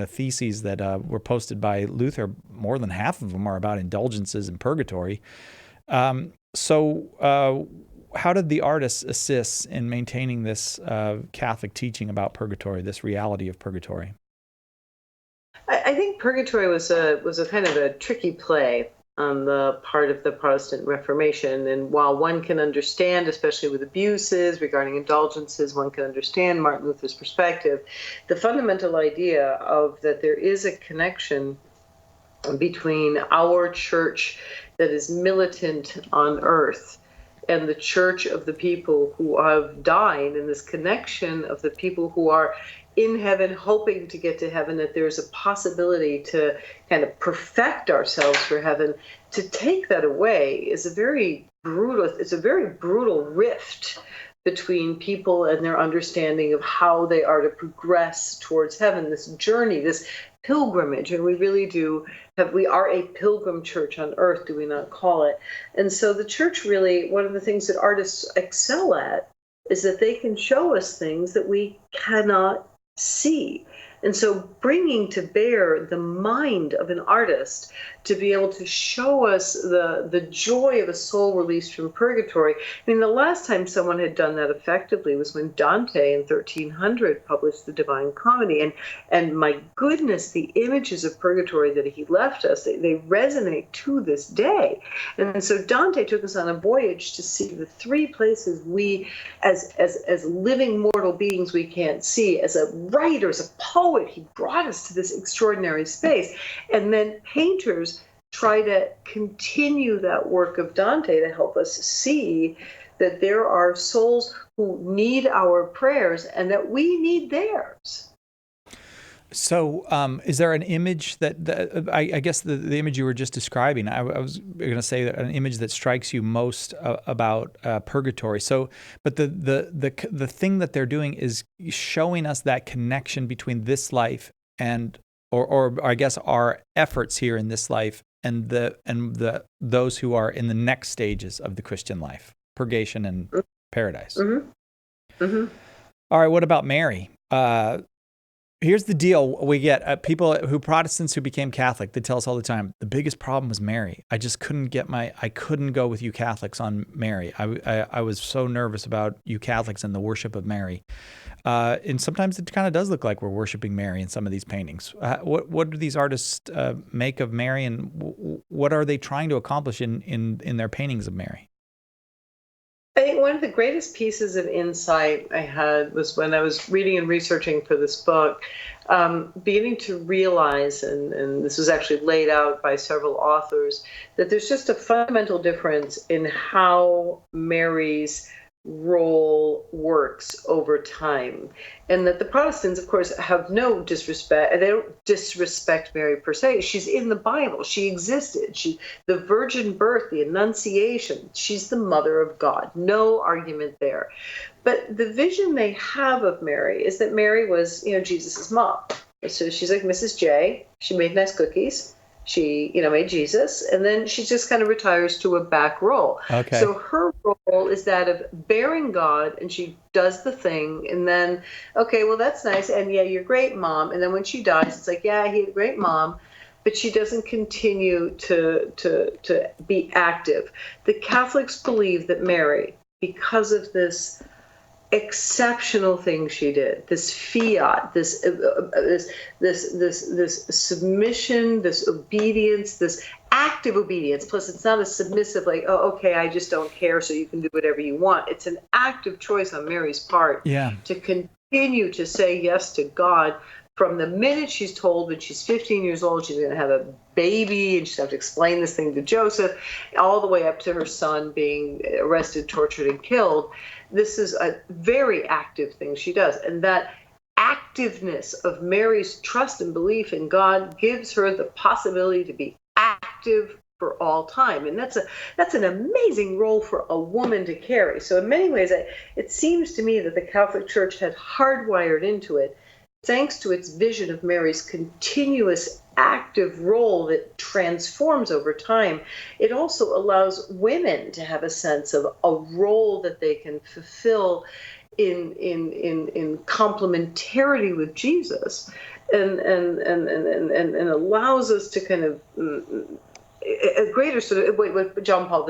Speaker 1: theses that were posted by Luther, more than half of them are about indulgences and purgatory. So how did the artists assist in maintaining this Catholic teaching about purgatory, this reality of purgatory?
Speaker 2: I think purgatory was a kind of a tricky play on the part of the Protestant Reformation. And while one can understand, especially with abuses regarding indulgences, one can understand Martin Luther's perspective, the fundamental idea of that there is a connection between our church that is militant on earth and the church of the people who have died, and this connection of the people who are in heaven, hoping to get to heaven, that there's a possibility to kind of perfect ourselves for heaven. To take that away is a very brutal rift between people and their understanding of how they are to progress towards heaven, this journey, this pilgrimage. And we really we are a pilgrim church on earth, do we not call it? And so the church really, one of the things that artists excel at is that they can show us things that we cannot see. And so bringing to bear the mind of an artist to be able to show us the joy of a soul released from purgatory. I mean, the last time someone had done that effectively was when Dante in 1300 published the Divine Comedy. And my goodness, the images of purgatory that he left us, they resonate to this day. And so Dante took us on a voyage to see the three places we, as living mortal beings, we can't see. As a writer, as a poet, he brought us to this extraordinary space. And then painters try to continue that work of Dante to help us see that there are souls who need our prayers and that we need theirs.
Speaker 1: So is there an image that I guess the image you were just describing, I was going to say that an image that strikes you most about purgatory. So, but the thing that they're doing is showing us that connection between this life and, or I guess our efforts here in this life and those who are in the next stages of the Christian life, purgation and paradise.
Speaker 2: Mm-hmm. Mm-hmm.
Speaker 1: All right, what about Mary? Here's the deal. We get Protestants who became Catholic, they tell us all the time, the biggest problem was Mary. I just couldn't I couldn't go with you Catholics on Mary. I was so nervous about you Catholics and the worship of Mary. And sometimes it kind of does look like we're worshiping Mary in some of these paintings. What do these artists make of Mary, and what are they trying to accomplish in their paintings of Mary?
Speaker 2: I think one of the greatest pieces of insight I had was when I was reading and researching for this book, beginning to realize, and this was actually laid out by several authors, that there's just a fundamental difference in how Mary's role works over time. And that the Protestants, of course, have no disrespect. They don't disrespect Mary per se. She's in the Bible. She existed. The virgin birth, the Annunciation, she's the mother of God. No argument there. But the vision they have of Mary is that Mary was, Jesus's mom. So she's like Mrs. J. She made nice cookies. She, made Jesus, and then she just kind of retires to a back role.
Speaker 1: Okay.
Speaker 2: So her role is that of bearing God, and she does the thing, and then, okay, well, that's nice, and yeah, you're great, Mom. And then when she dies, it's like, yeah, he's a great mom, but she doesn't continue to be active. The Catholics believe that Mary, because of this exceptional thing she did, this fiat, this submission, this obedience, this active obedience. Plus, it's not a submissive, like, oh, okay, I just don't care, so you can do whatever you want. It's an active choice on Mary's part to continue to say yes to God from the minute she's told when she's 15 years old she's going to have a baby and she's going to have to explain this thing to Joseph, all the way up to her son being arrested, tortured, and killed. This is a very active thing she does. And that activeness of Mary's trust and belief in God gives her the possibility to be active for all time. And that's an amazing role for a woman to carry. So in many ways, it seems to me that the Catholic Church had hardwired into it, thanks to its vision of Mary's continuous active role that transforms over time. It also allows women to have a sense of a role that they can fulfill in complementarity with Jesus, and allows us to kind of a greater sort of what St. John Paul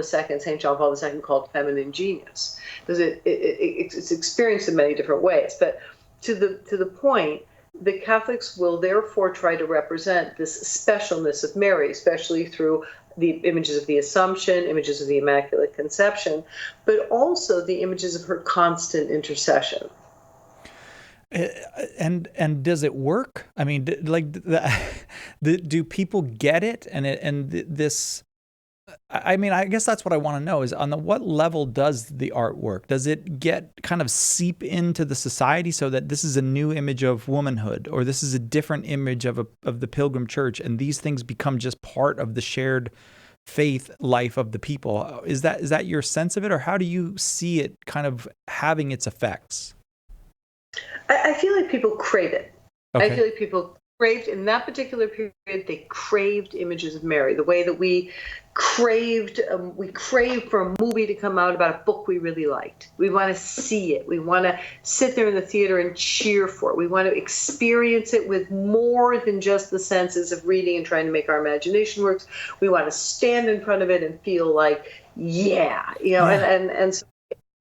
Speaker 2: II called feminine genius, because it's experienced in many different ways. But to the point, the Catholics will therefore try to represent this specialness of Mary, especially through the images of the Assumption, images of the Immaculate Conception, but also the images of her constant intercession.
Speaker 1: And does it work? I mean, do people get it? I mean, I guess that's what I want to know is what level does the art work? Does it get kind of seep into the society so that this is a new image of womanhood, or this is a different image of the Pilgrim Church, and these things become just part of the shared faith life of the people? Is that your sense of it, or how do you see it kind of having its effects?
Speaker 2: I feel like people crave it. Okay. I feel like people craved, in that particular period, they craved images of Mary, the way that we craved for a movie to come out about a book we really liked. We want to see it. We want to sit there in the theater and cheer for it. We want to experience it with more than just the senses of reading and trying to make our imagination work. We want to stand in front of it and feel like, yeah, and so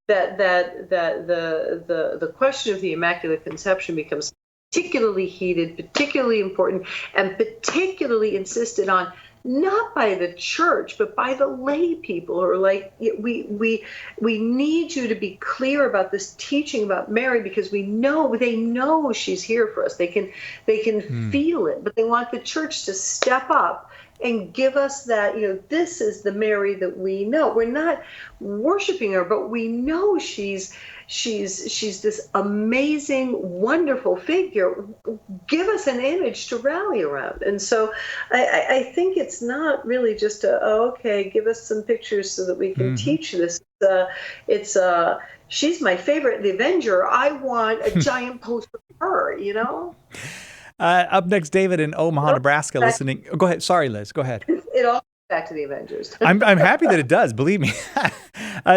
Speaker 2: that the question of the Immaculate Conception becomes particularly heated, particularly important, and particularly insisted on, not by the church, but by the lay people who are like, we need you to be clear about this teaching about Mary, because they know she's here for us. They can feel it, but they want the church to step up and give us that, this is the Mary that we know. We're not worshiping her, but we know she's this amazing, wonderful figure. Give us an image to rally around. And so I think it's not really just give us some pictures so that we can teach this. She's my favorite, the Avenger. I want a giant poster of her,
Speaker 1: Up next, David in Omaha, Nebraska, listening. Go ahead. Sorry, Liz. Go ahead.
Speaker 2: It all goes back to the Avengers.
Speaker 1: I'm happy that it does. Believe me.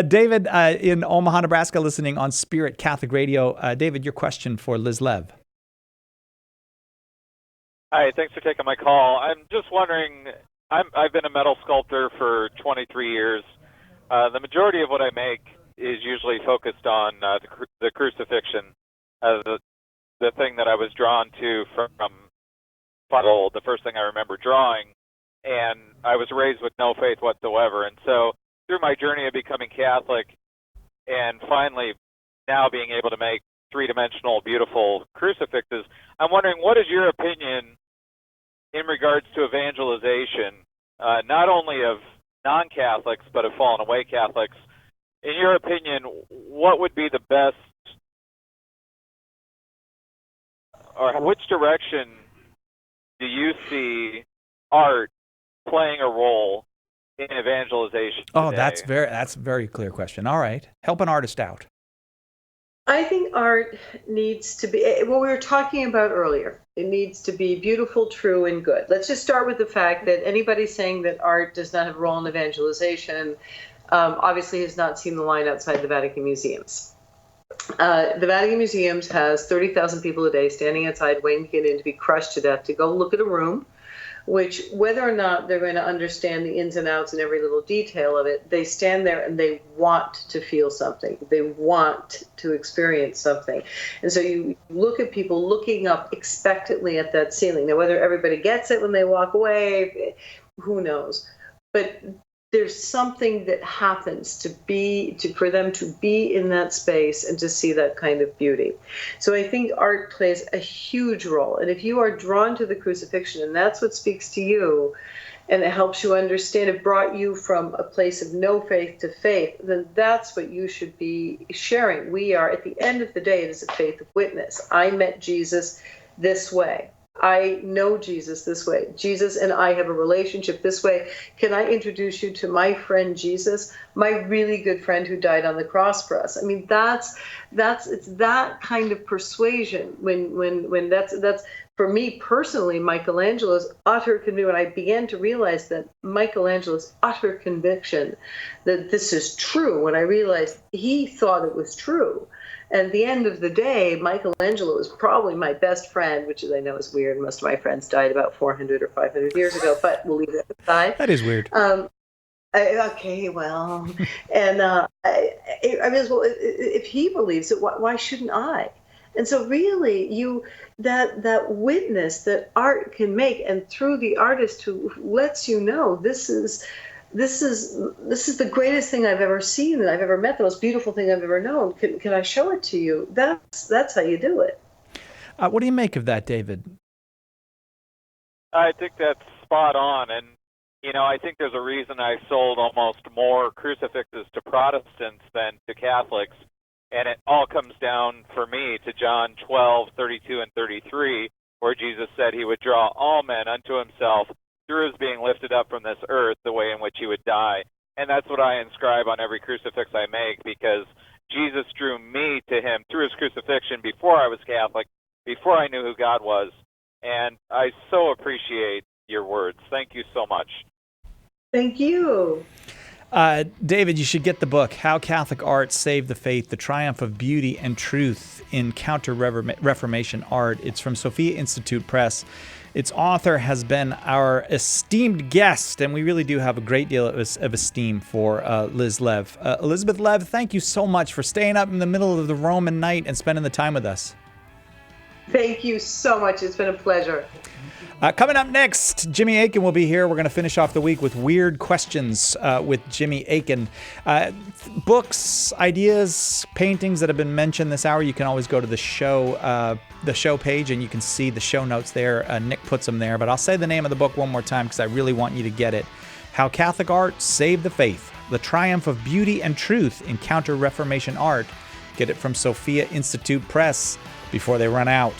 Speaker 1: David in Omaha, Nebraska, listening on Spirit Catholic Radio. David, your question for Liz Lev.
Speaker 20: Hi, thanks for taking my call. I'm just wondering, I've been a metal sculptor for 23 years. The majority of what I make is usually focused on the crucifixion as the thing that I was drawn to from the first thing I remember drawing, and I was raised with no faith whatsoever. And so through my journey of becoming Catholic and finally now being able to make three-dimensional, beautiful crucifixes, I'm wondering, what is your opinion in regards to evangelization, not only of non-Catholics, but of fallen away Catholics? In your opinion, what would be the best, or which direction do you see art playing a role in evangelization
Speaker 1: Oh,
Speaker 20: today?
Speaker 1: that's a very clear question. All right. Help an artist out.
Speaker 2: I think art needs to be, what we were talking about earlier, it needs to be beautiful, true, and good. Let's just start with the fact that anybody saying that art does not have a role in evangelization obviously has not seen the line outside the Vatican museums. The Vatican Museums has 30,000 people a day standing outside waiting to get in to be crushed to death, to go look at a room, which, whether or not they're going to understand the ins and outs and every little detail of it, they stand there and they want to feel something. They want to experience something. And so you look at people looking up expectantly at that ceiling. Now, whether everybody gets it when they walk away, who knows? But there's something that happens for them to be in that space and to see that kind of beauty. So I think art plays a huge role. And if you are drawn to the crucifixion and that's what speaks to you, and it helps you understand, it brought you from a place of no faith to faith, then that's what you should be sharing. We are, at the end of the day, it is a faith of witness. I met Jesus this way. I know Jesus this way. Jesus and I have a relationship this way. Can I introduce you to my friend Jesus, my really good friend who died on the cross for us? I mean, it's that kind of persuasion. When that's for me personally, Michelangelo's utter conviction. When I began to realize that Michelangelo's utter conviction that this is true, when I realized he thought it was true. At the end of the day, Michelangelo is probably my best friend, which I know is weird. Most of my friends died about 400 or 500 years ago, but we'll leave that aside.
Speaker 1: That is weird.
Speaker 2: Okay, well, and I mean, well, if he believes it, why shouldn't I? And so really, that witness that art can make, and through the artist who lets you know this is the greatest thing I've ever seen, that I've ever met, the most beautiful thing I've ever known. Can I show it to you? That's how you do it.
Speaker 1: What do you make of that, David?
Speaker 20: I think that's spot on. And, I think there's a reason I sold almost more crucifixes to Protestants than to Catholics. And it all comes down, for me, to John 12:32 and 33, where Jesus said he would draw all men unto himself through his being lifted up from this earth, the way in which he would die. And that's what I inscribe on every crucifix I make, because Jesus drew me to him through his crucifixion before I was Catholic, before I knew who God was. And I so appreciate your words. Thank you so much.
Speaker 2: Thank you.
Speaker 1: David, you should get the book, How Catholic Art Saved the Faith, The Triumph of Beauty and Truth in Counter-Reformation Art. It's from Sophia Institute Press. Its author has been our esteemed guest, and we really do have a great deal of esteem for Liz Lev. Elizabeth Lev, thank you so much for staying up in the middle of the Roman night and spending the time with us.
Speaker 2: Thank you so much. It's been a pleasure.
Speaker 1: Coming up next, Jimmy Akin will be here. We're going to finish off the week with weird questions with Jimmy Akin. Books, ideas, paintings that have been mentioned this hour, you can always go to the show page and you can see the show notes there. Nick puts them there, but I'll say the name of the book one more time because I really want you to get it. How Catholic Art Saved the Faith, The Triumph of Beauty and Truth in Counter-Reformation Art. Get it from Sophia Institute Press before they run out.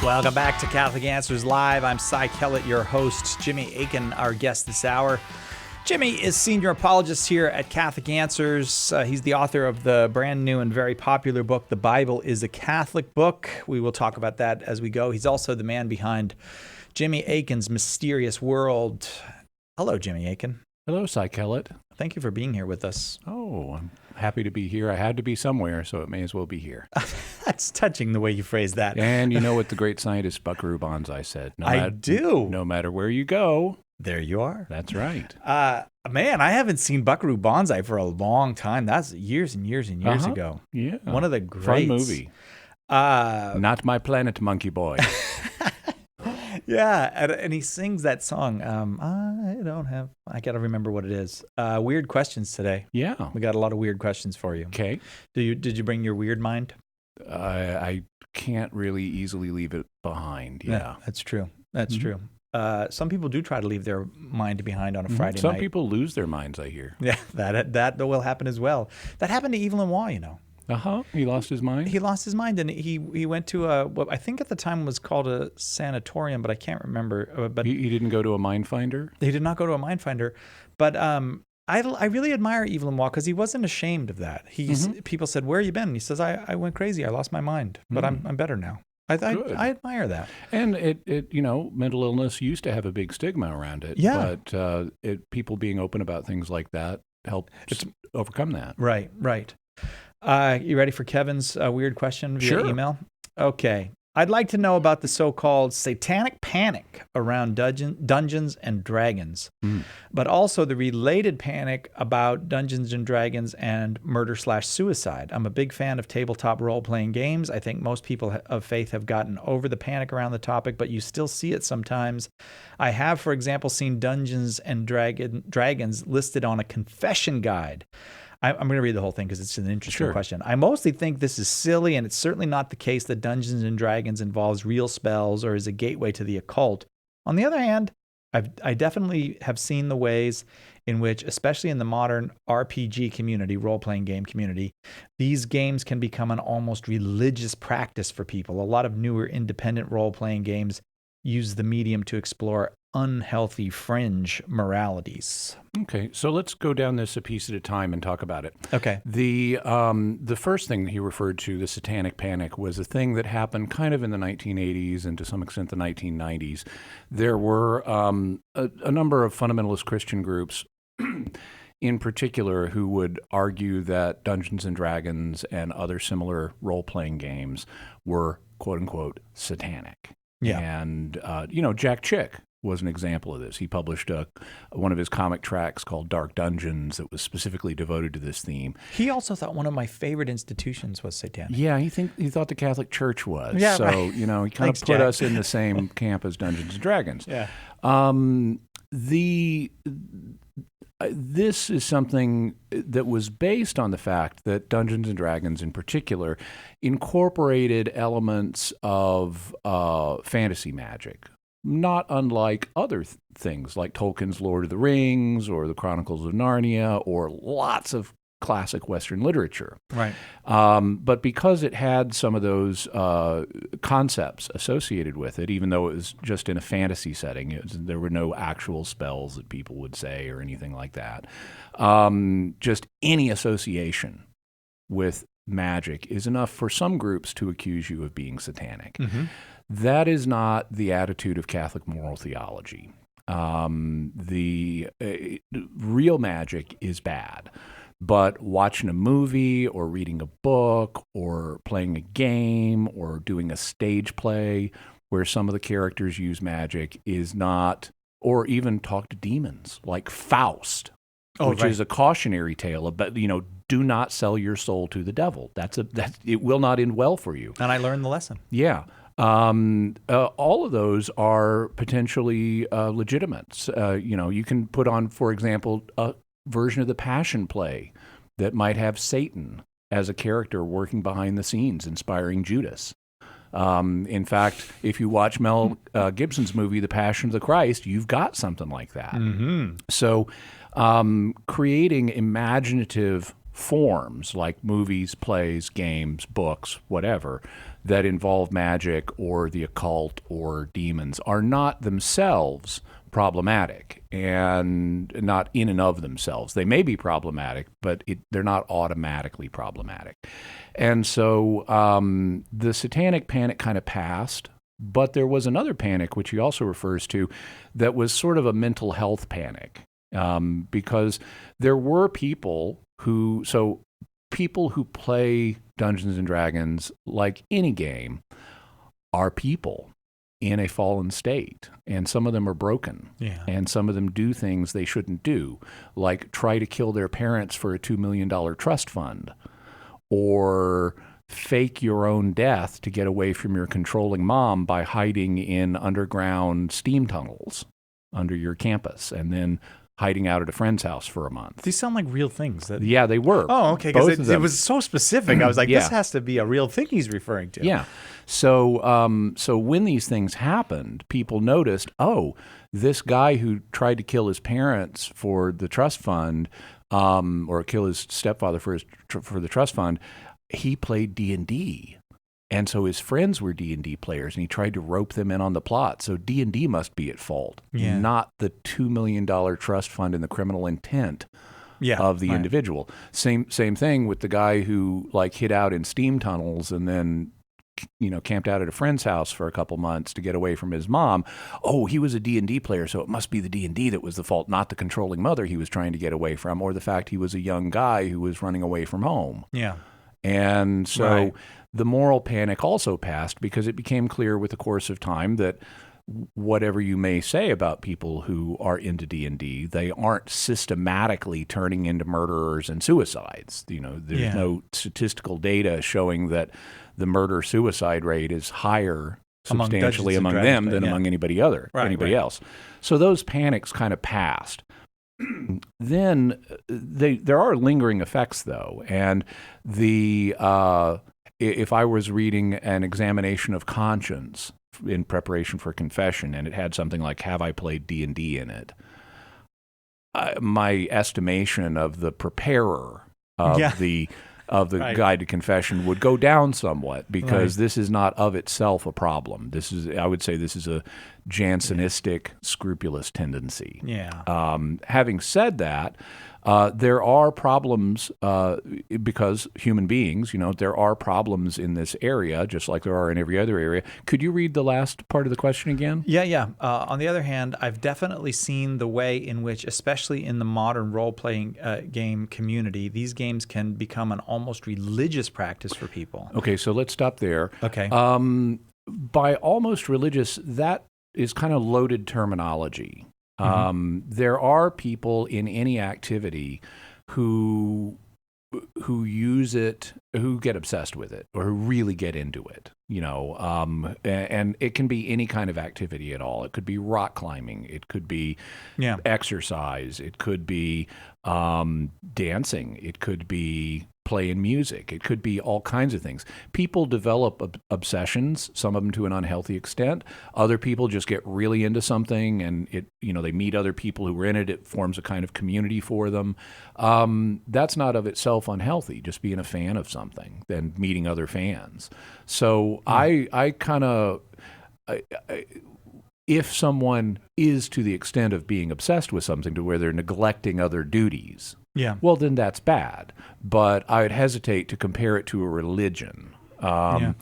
Speaker 1: Welcome back to Catholic Answers Live. I'm Cy Kellett, your host. Jimmy Akin, our guest this hour. Jimmy is senior apologist here at Catholic Answers. He's the author of the brand new and very popular book, The Bible is a Catholic Book. We will talk about that as we go. He's also the man behind Jimmy Akin's Mysterious World. Hello, Jimmy Akin.
Speaker 21: Hello, Cy Kellett.
Speaker 1: Thank you for being here with us.
Speaker 21: Oh, I'm happy to be here. I had to be somewhere, so it may as well be here.
Speaker 1: That's touching the way you phrase that.
Speaker 21: And you know what the great scientist Buckaroo Banzai said?
Speaker 1: I do.
Speaker 21: No matter where you go.
Speaker 1: There you are.
Speaker 21: That's right.
Speaker 1: Man, I haven't seen Buckaroo Banzai for a long time. That's years and years and years ago.
Speaker 21: Yeah.
Speaker 1: One of the greats.
Speaker 21: Fun movie. Not My Planet, Monkey Boy.
Speaker 1: Yeah, and he sings that song. I got to remember what it is. Weird questions today.
Speaker 21: Yeah.
Speaker 1: We got a lot of weird questions for you.
Speaker 21: Okay.
Speaker 1: Did you bring your weird mind?
Speaker 21: I can't really easily leave it behind. Yeah.
Speaker 1: That's true. That's true. Some people do try to leave their mind behind on a Friday night.
Speaker 21: Some people lose their minds, I hear.
Speaker 1: Yeah, that will happen as well. That happened to Evelyn Waugh, you know.
Speaker 21: He lost his mind?
Speaker 1: He lost his mind, and he went to what I think at the time was called a sanatorium, but I can't remember. But
Speaker 21: he didn't go to a mind finder?
Speaker 1: He did not go to a mind finder. But I really admire Evelyn Waugh because he wasn't ashamed of that. People said, "Where you been?" And he says, "I went crazy. I lost my mind, but I'm better now." I admire that.
Speaker 21: And it mental illness used to have a big stigma around it.
Speaker 1: Yeah.
Speaker 21: But people being open about things like that helps overcome that.
Speaker 1: Right. You ready for Kevin's weird question via email? Okay. I'd like to know about the so-called satanic panic around Dungeons and Dragons, but also the related panic about Dungeons and Dragons and murder/suicide. I'm a big fan of tabletop role-playing games. I think most people of faith have gotten over the panic around the topic, but you still see it sometimes. I have, for example, seen Dungeons and Dragons listed on a confession guide. I'm going to read the whole thing because it's an interesting question. I mostly think this is silly, and it's certainly not the case that Dungeons and Dragons involves real spells or is a gateway to the occult. On the other hand, I definitely have seen the ways in which, especially in the modern RPG community, role-playing game community, these games can become an almost religious practice for people. A lot of newer independent role-playing games use the medium to explore unhealthy fringe moralities.
Speaker 21: Okay, so let's go down this a piece at a time and talk about it.
Speaker 1: Okay.
Speaker 21: The first thing that he referred to, the satanic panic, was a thing that happened kind of in the 1980s and to some extent the 1990s. There were a number of fundamentalist Christian groups in particular who would argue that Dungeons and Dragons and other similar role-playing games were quote-unquote satanic.
Speaker 1: Yeah.
Speaker 21: And, Jack Chick was an example of this. He published one of his comic tracts called Dark Dungeons that was specifically devoted to this theme.
Speaker 1: He also thought one of my favorite institutions was satanic.
Speaker 21: Yeah, he thought the Catholic Church was.
Speaker 1: Yeah,
Speaker 21: so,
Speaker 1: right.
Speaker 21: He kind
Speaker 1: Thanks,
Speaker 21: of put
Speaker 1: Jack.
Speaker 21: us in the same camp as Dungeons and Dragons.
Speaker 1: Yeah.
Speaker 21: This is something that was based on the fact that Dungeons and Dragons in particular incorporated elements of fantasy magic, not unlike other things like Tolkien's Lord of the Rings or the Chronicles of Narnia or lots of classic Western literature.
Speaker 1: Right.
Speaker 21: But because it had some of those concepts associated with it, even though it was just in a fantasy setting, there were no actual spells that people would say or anything like that. Just any association with magic is enough for some groups to accuse you of being satanic.
Speaker 1: Mm-hmm.
Speaker 21: That is not the attitude of Catholic moral theology. The real magic is bad. But watching a movie or reading a book or playing a game or doing a stage play where some of the characters use magic is not, or even talk to demons like Faust, which is a cautionary tale about, do not sell your soul to the devil. It will not end well for you.
Speaker 1: And I learned the lesson.
Speaker 21: Yeah. All of those are potentially legitimate. You can put on, for example, a version of the Passion Play that might have Satan as a character working behind the scenes, inspiring Judas. In fact, if you watch Mel Gibson's movie, The Passion of the Christ, you've got something like that.
Speaker 1: Mm-hmm.
Speaker 21: So creating imaginative forms like movies, plays, games, books, whatever, that involve magic or the occult or demons are not themselves problematic and not in and of themselves. They may be problematic, but they're not automatically problematic. And so the satanic panic kind of passed, but there was another panic, which he also refers to, that was sort of a mental health panic, because there were people who play Dungeons and Dragons, like any game, are people in a fallen state, and some of them are broken, and some of them do things they shouldn't do, like try to kill their parents for a $2 million trust fund, or fake your own death to get away from your controlling mom by hiding in underground steam tunnels under your campus, and then hiding out at a friend's house for a month.
Speaker 1: These sound like real things.
Speaker 21: Yeah, they were.
Speaker 1: Oh, okay, because it was so specific. I was like, this has to be a real thing he's referring to.
Speaker 21: Yeah. So when these things happened, people noticed, oh, this guy who tried to kill his parents for the trust fund, or kill his stepfather for the trust fund, he played D&D. And so his friends were D&D players, and he tried to rope them in on the plot. So D&D must be at fault, not the $2 million trust fund and the criminal intent of the individual. Same thing with the guy who hid out in steam tunnels and then camped out at a friend's house for a couple months to get away from his mom. Oh, he was a D&D player, so it must be the D&D that was the fault, not the controlling mother he was trying to get away from, or the fact he was a young guy who was running away from home.
Speaker 1: Yeah.
Speaker 21: And so the moral panic also passed, because it became clear with the course of time that whatever you may say about people who are into D&D, they aren't systematically turning into murderers and suicides. There's no statistical data showing that the murder-suicide rate is higher substantially among them than among anybody else. So those panics kind of passed. Then there are lingering effects, though, and if I was reading an examination of conscience in preparation for confession, and it had something like "Have I played D&D" in it, my estimation of the preparer of the guide to confession would go down somewhat, because this is not of itself a problem. I would say this is a Jansenistic, scrupulous tendency. Having said that, there are problems, because human beings, there are problems in this area, just like there are in every other area. Could you read the last part of the question again?
Speaker 1: Yeah. On the other hand, I've definitely seen the way in which, especially in the modern role-playing game community, these games can become an almost religious practice for people.
Speaker 21: Okay, so let's stop there.
Speaker 1: Okay.
Speaker 21: By almost religious, that is kind of loaded terminology. There are people in any activity who use it, who get obsessed with it, or who really get into it, and it can be any kind of activity at all. It could be rock climbing, it could be exercise, it could be dancing, it could be playing music, it could be all kinds of things. People develop obsessions, some of them to an unhealthy extent. Other people just get really into something, and they meet other people who are in it. It forms a kind of community for them. That's not of itself unhealthy, just being a fan of something and meeting other fans. So I kind of, if someone is to the extent of being obsessed with something to where they're neglecting other duties, well, then that's bad. But I would hesitate to compare it to a religion. Then,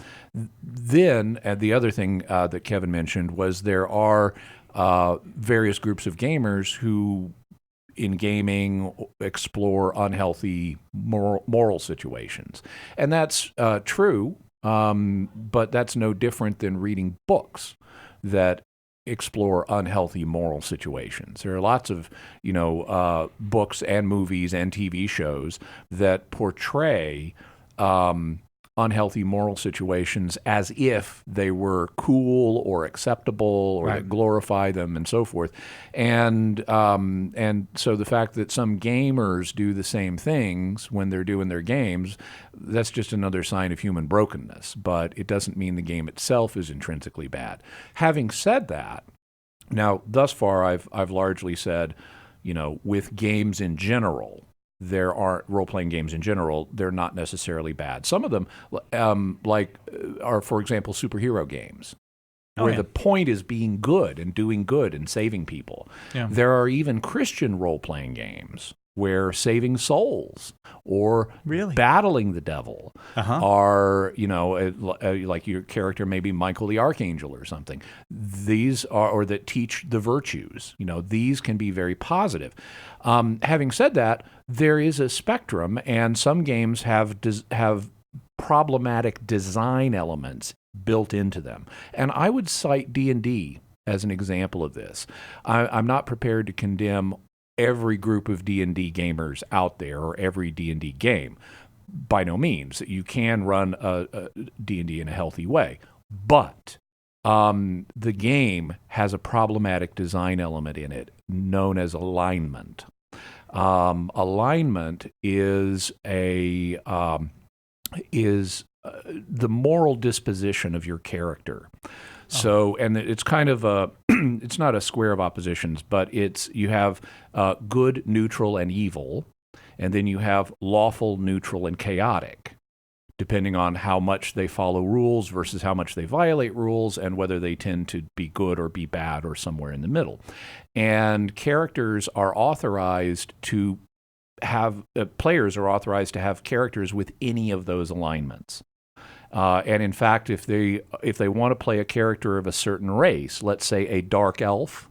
Speaker 21: and the other thing that Kevin mentioned was there are various groups of gamers who, in gaming, explore unhealthy moral situations. And that's true, but that's no different than reading books that explore unhealthy moral situations. There are lots of, books and movies and TV shows that portray unhealthy moral situations as if they were cool or acceptable, or that glorify them and so forth. And so the fact that some gamers do the same things when they're doing their games, that's just another sign of human brokenness. But it doesn't mean the game itself is intrinsically bad. Having said that, now thus far I've largely said, with games in general, there aren't role-playing games in general. They're not necessarily bad. Some of them, are, for example, superhero games, where the point is being good and doing good and saving people.
Speaker 1: Yeah.
Speaker 21: There are even Christian role-playing games where saving souls or battling the devil are, like your character maybe Michael the Archangel or something. These are, or that teach the virtues. These can be very positive. Having said that, there is a spectrum, and some games have problematic design elements built into them. And I would cite D&D as an example of this. I'm not prepared to condemn every group of D&D gamers out there or every D&D game. By no means. You can run a D&D in a healthy way. But the game has a problematic design element in it known as alignment. Alignment is the moral disposition of your character. So, and it's kind of it's not a square of oppositions, but you have good, neutral, and evil, and then you have lawful, neutral, and chaotic, depending on how much they follow rules versus how much they violate rules, and whether they tend to be good or be bad or somewhere in the middle. And characters are authorized to have, players are authorized to have characters with any of those alignments. And in fact, if they want to play a character of a certain race, let's say a dark elf,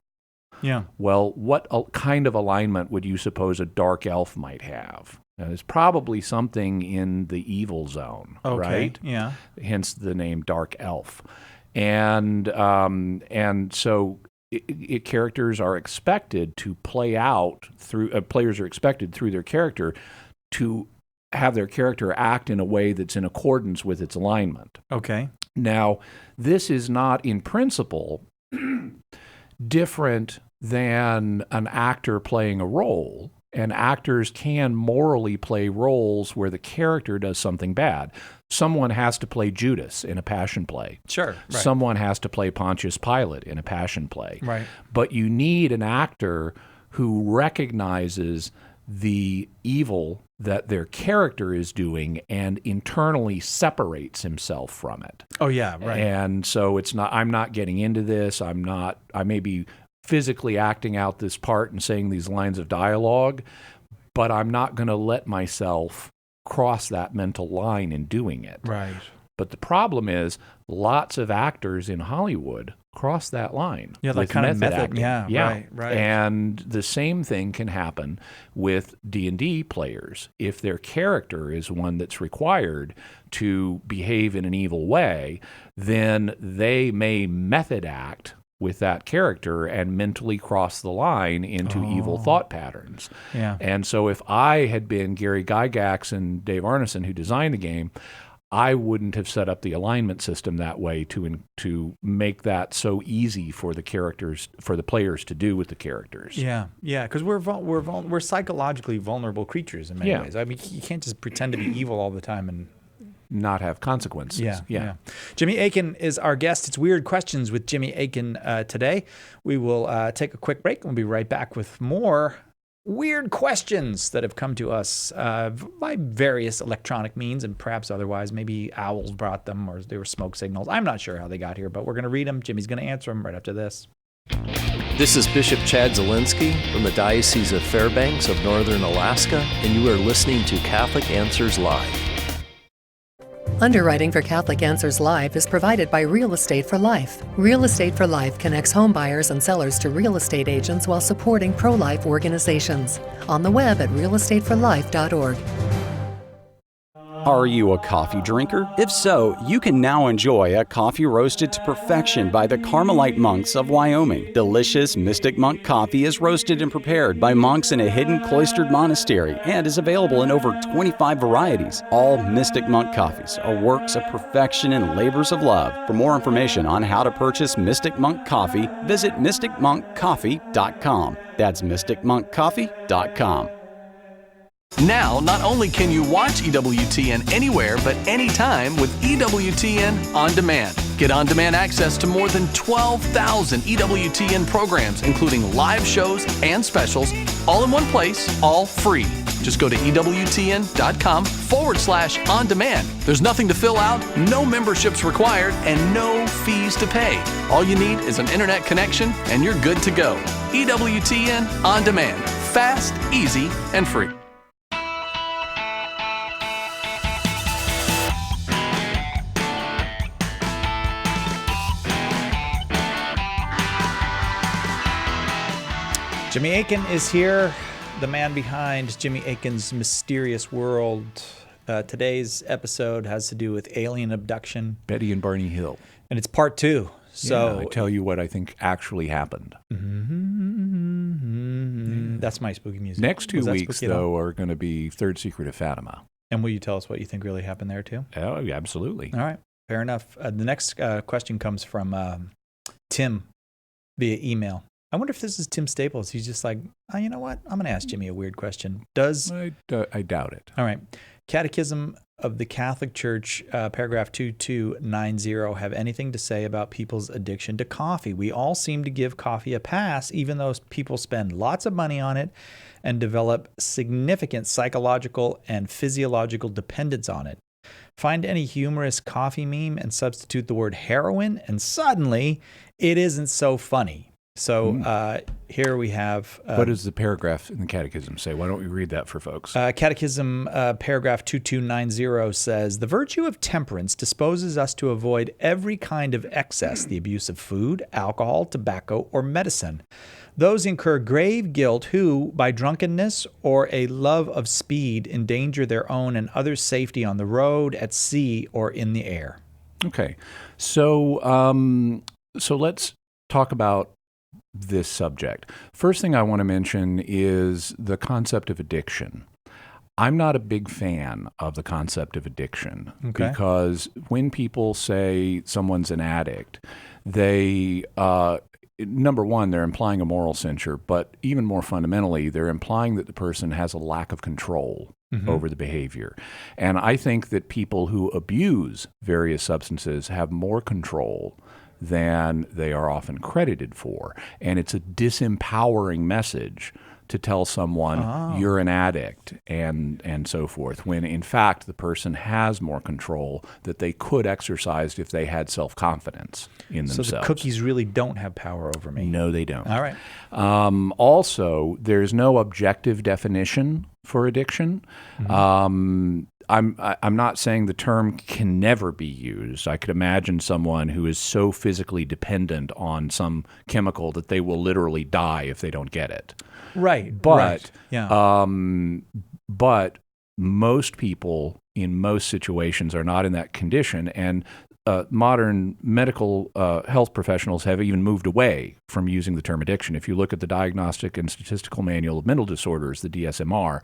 Speaker 21: well, what kind of alignment would you suppose a dark elf might have? Now, there's probably something in the evil zone, right?
Speaker 1: Yeah.
Speaker 21: Hence the name dark elf. And so characters are expected to play out through players are expected through their character to have their character act in a way that's in accordance with its alignment.
Speaker 1: Okay.
Speaker 21: Now, this is not in principle different than an actor playing a role, and actors can morally play roles where the character does something bad. Someone has to play Judas in a passion play.
Speaker 1: Sure. Right.
Speaker 21: Someone has to play Pontius Pilate in a passion play.
Speaker 1: Right.
Speaker 21: But you need an actor who recognizes the evil that their character is doing and internally separates himself from it.
Speaker 1: Oh, yeah, right.
Speaker 21: And so I'm not getting into this. I may be physically acting out this part and saying these lines of dialogue, but I'm not going to let myself cross that mental line in doing it.
Speaker 1: Right.
Speaker 21: But the problem is lots of actors in Hollywood cross that line.
Speaker 1: Yeah, that kind of method.
Speaker 21: Acting.
Speaker 1: Yeah, right.
Speaker 21: And the same thing can happen with D&D players. If their character is one that's required to behave in an evil way, then they may method act with that character and mentally cross the line into evil thought patterns.
Speaker 1: Yeah.
Speaker 21: And so if I had been Gary Gygax and Dave Arneson, who designed the game, I wouldn't have set up the alignment system that way to make that so easy for the players to do with the characters.
Speaker 1: Yeah, because we're psychologically vulnerable creatures in many ways. I mean, you can't just pretend to be evil all the time and
Speaker 21: not have consequences.
Speaker 1: Yeah. Jimmy Akin is our guest. It's Weird Questions with Jimmy Akin today. We will take a quick break and we'll be right back with more weird questions that have come to us by various electronic means and perhaps otherwise. Maybe owls brought them or they were smoke signals. I'm not sure how they got here, but we're going to read them. Jimmy's going to answer them right after this.
Speaker 3: This is Bishop Chad Zielinski from the Diocese of Fairbanks of Northern Alaska, and you are listening to Catholic Answers Live.
Speaker 22: Underwriting for Catholic Answers Live is provided by Real Estate for Life. Real Estate for Life connects home buyers and sellers to real estate agents while supporting pro-life organizations. On the web at realestateforlife.org.
Speaker 23: Are you a coffee drinker? If so, you can now enjoy a coffee roasted to perfection by the Carmelite monks of Wyoming. Delicious Mystic Monk coffee is roasted and prepared by monks in a hidden cloistered monastery and is available in over 25 varieties. All Mystic Monk coffees are works of perfection and labors of love. For more information on how to purchase Mystic Monk coffee, visit mysticmonkcoffee.com. That's mysticmonkcoffee.com.
Speaker 24: Now, not only can you watch EWTN anywhere but anytime with EWTN On Demand. Get on-demand access to more than 12,000 EWTN programs, including live shows and specials, all in one place, all free. Just go to EWTN.com/on-demand. There's nothing to fill out, no memberships required, and no fees to pay. All you need is an internet connection, and you're good to go. EWTN On Demand. Fast, easy, and free.
Speaker 1: Jimmy Akin is here, the man behind Jimmy Akin's Mysterious World. Today's episode has to do with alien abduction.
Speaker 21: Betty and Barney Hill.
Speaker 1: And it's part 2. So
Speaker 21: I tell you what I think actually happened.
Speaker 1: That's my spooky music.
Speaker 21: Next 2 weeks, though, are going to be Third Secret of Fatima.
Speaker 1: And will you tell us what you think really happened there, too?
Speaker 21: Oh, yeah, absolutely.
Speaker 1: All right. Fair enough. The next question comes from Tim via email. I wonder if this is Tim Staples. He's just like, oh, you know what? I'm going to ask Jimmy a weird question.
Speaker 21: I doubt it.
Speaker 1: All right. Catechism of the Catholic Church, paragraph 2290, have anything to say about people's addiction to coffee? We all seem to give coffee a pass, even though people spend lots of money on it and develop significant psychological and physiological dependence on it. Find any humorous coffee meme and substitute the word heroin, and suddenly it isn't so funny. So here we have...
Speaker 21: what does the paragraph in the Catechism say? Why don't we read that for folks?
Speaker 1: Catechism paragraph 2290 says, the virtue of temperance disposes us to avoid every kind of excess, the abuse of food, alcohol, tobacco, or medicine. Those incur grave guilt who, by drunkenness or a love of speed, endanger their own and others' safety on the road, at sea, or in the air.
Speaker 21: Okay. So let's talk about this subject. First thing I want to mention is the concept of addiction. I'm not a big fan of the concept of addiction because when people say someone's an addict, they, number one, they're implying a moral censure, but even more fundamentally, they're implying that the person has a lack of control over the behavior. And I think that people who abuse various substances have more control than they are often credited for. And it's a disempowering message to tell someone you're an addict and so forth, when in fact the person has more control that they could exercise if they had self-confidence in themselves.
Speaker 1: So the cookies really don't have power over me.
Speaker 21: No, they don't.
Speaker 1: All right.
Speaker 21: Also, there's no objective definition for addiction. I'm not saying the term can never be used. I could imagine someone who is so physically dependent on some chemical that they will literally die if they don't get it.
Speaker 1: Right.
Speaker 21: But
Speaker 1: yeah.
Speaker 21: But most people in most situations are not in that condition, and modern medical health professionals have even moved away from using the term addiction. If you look at the Diagnostic and Statistical Manual of Mental Disorders, the DSMR,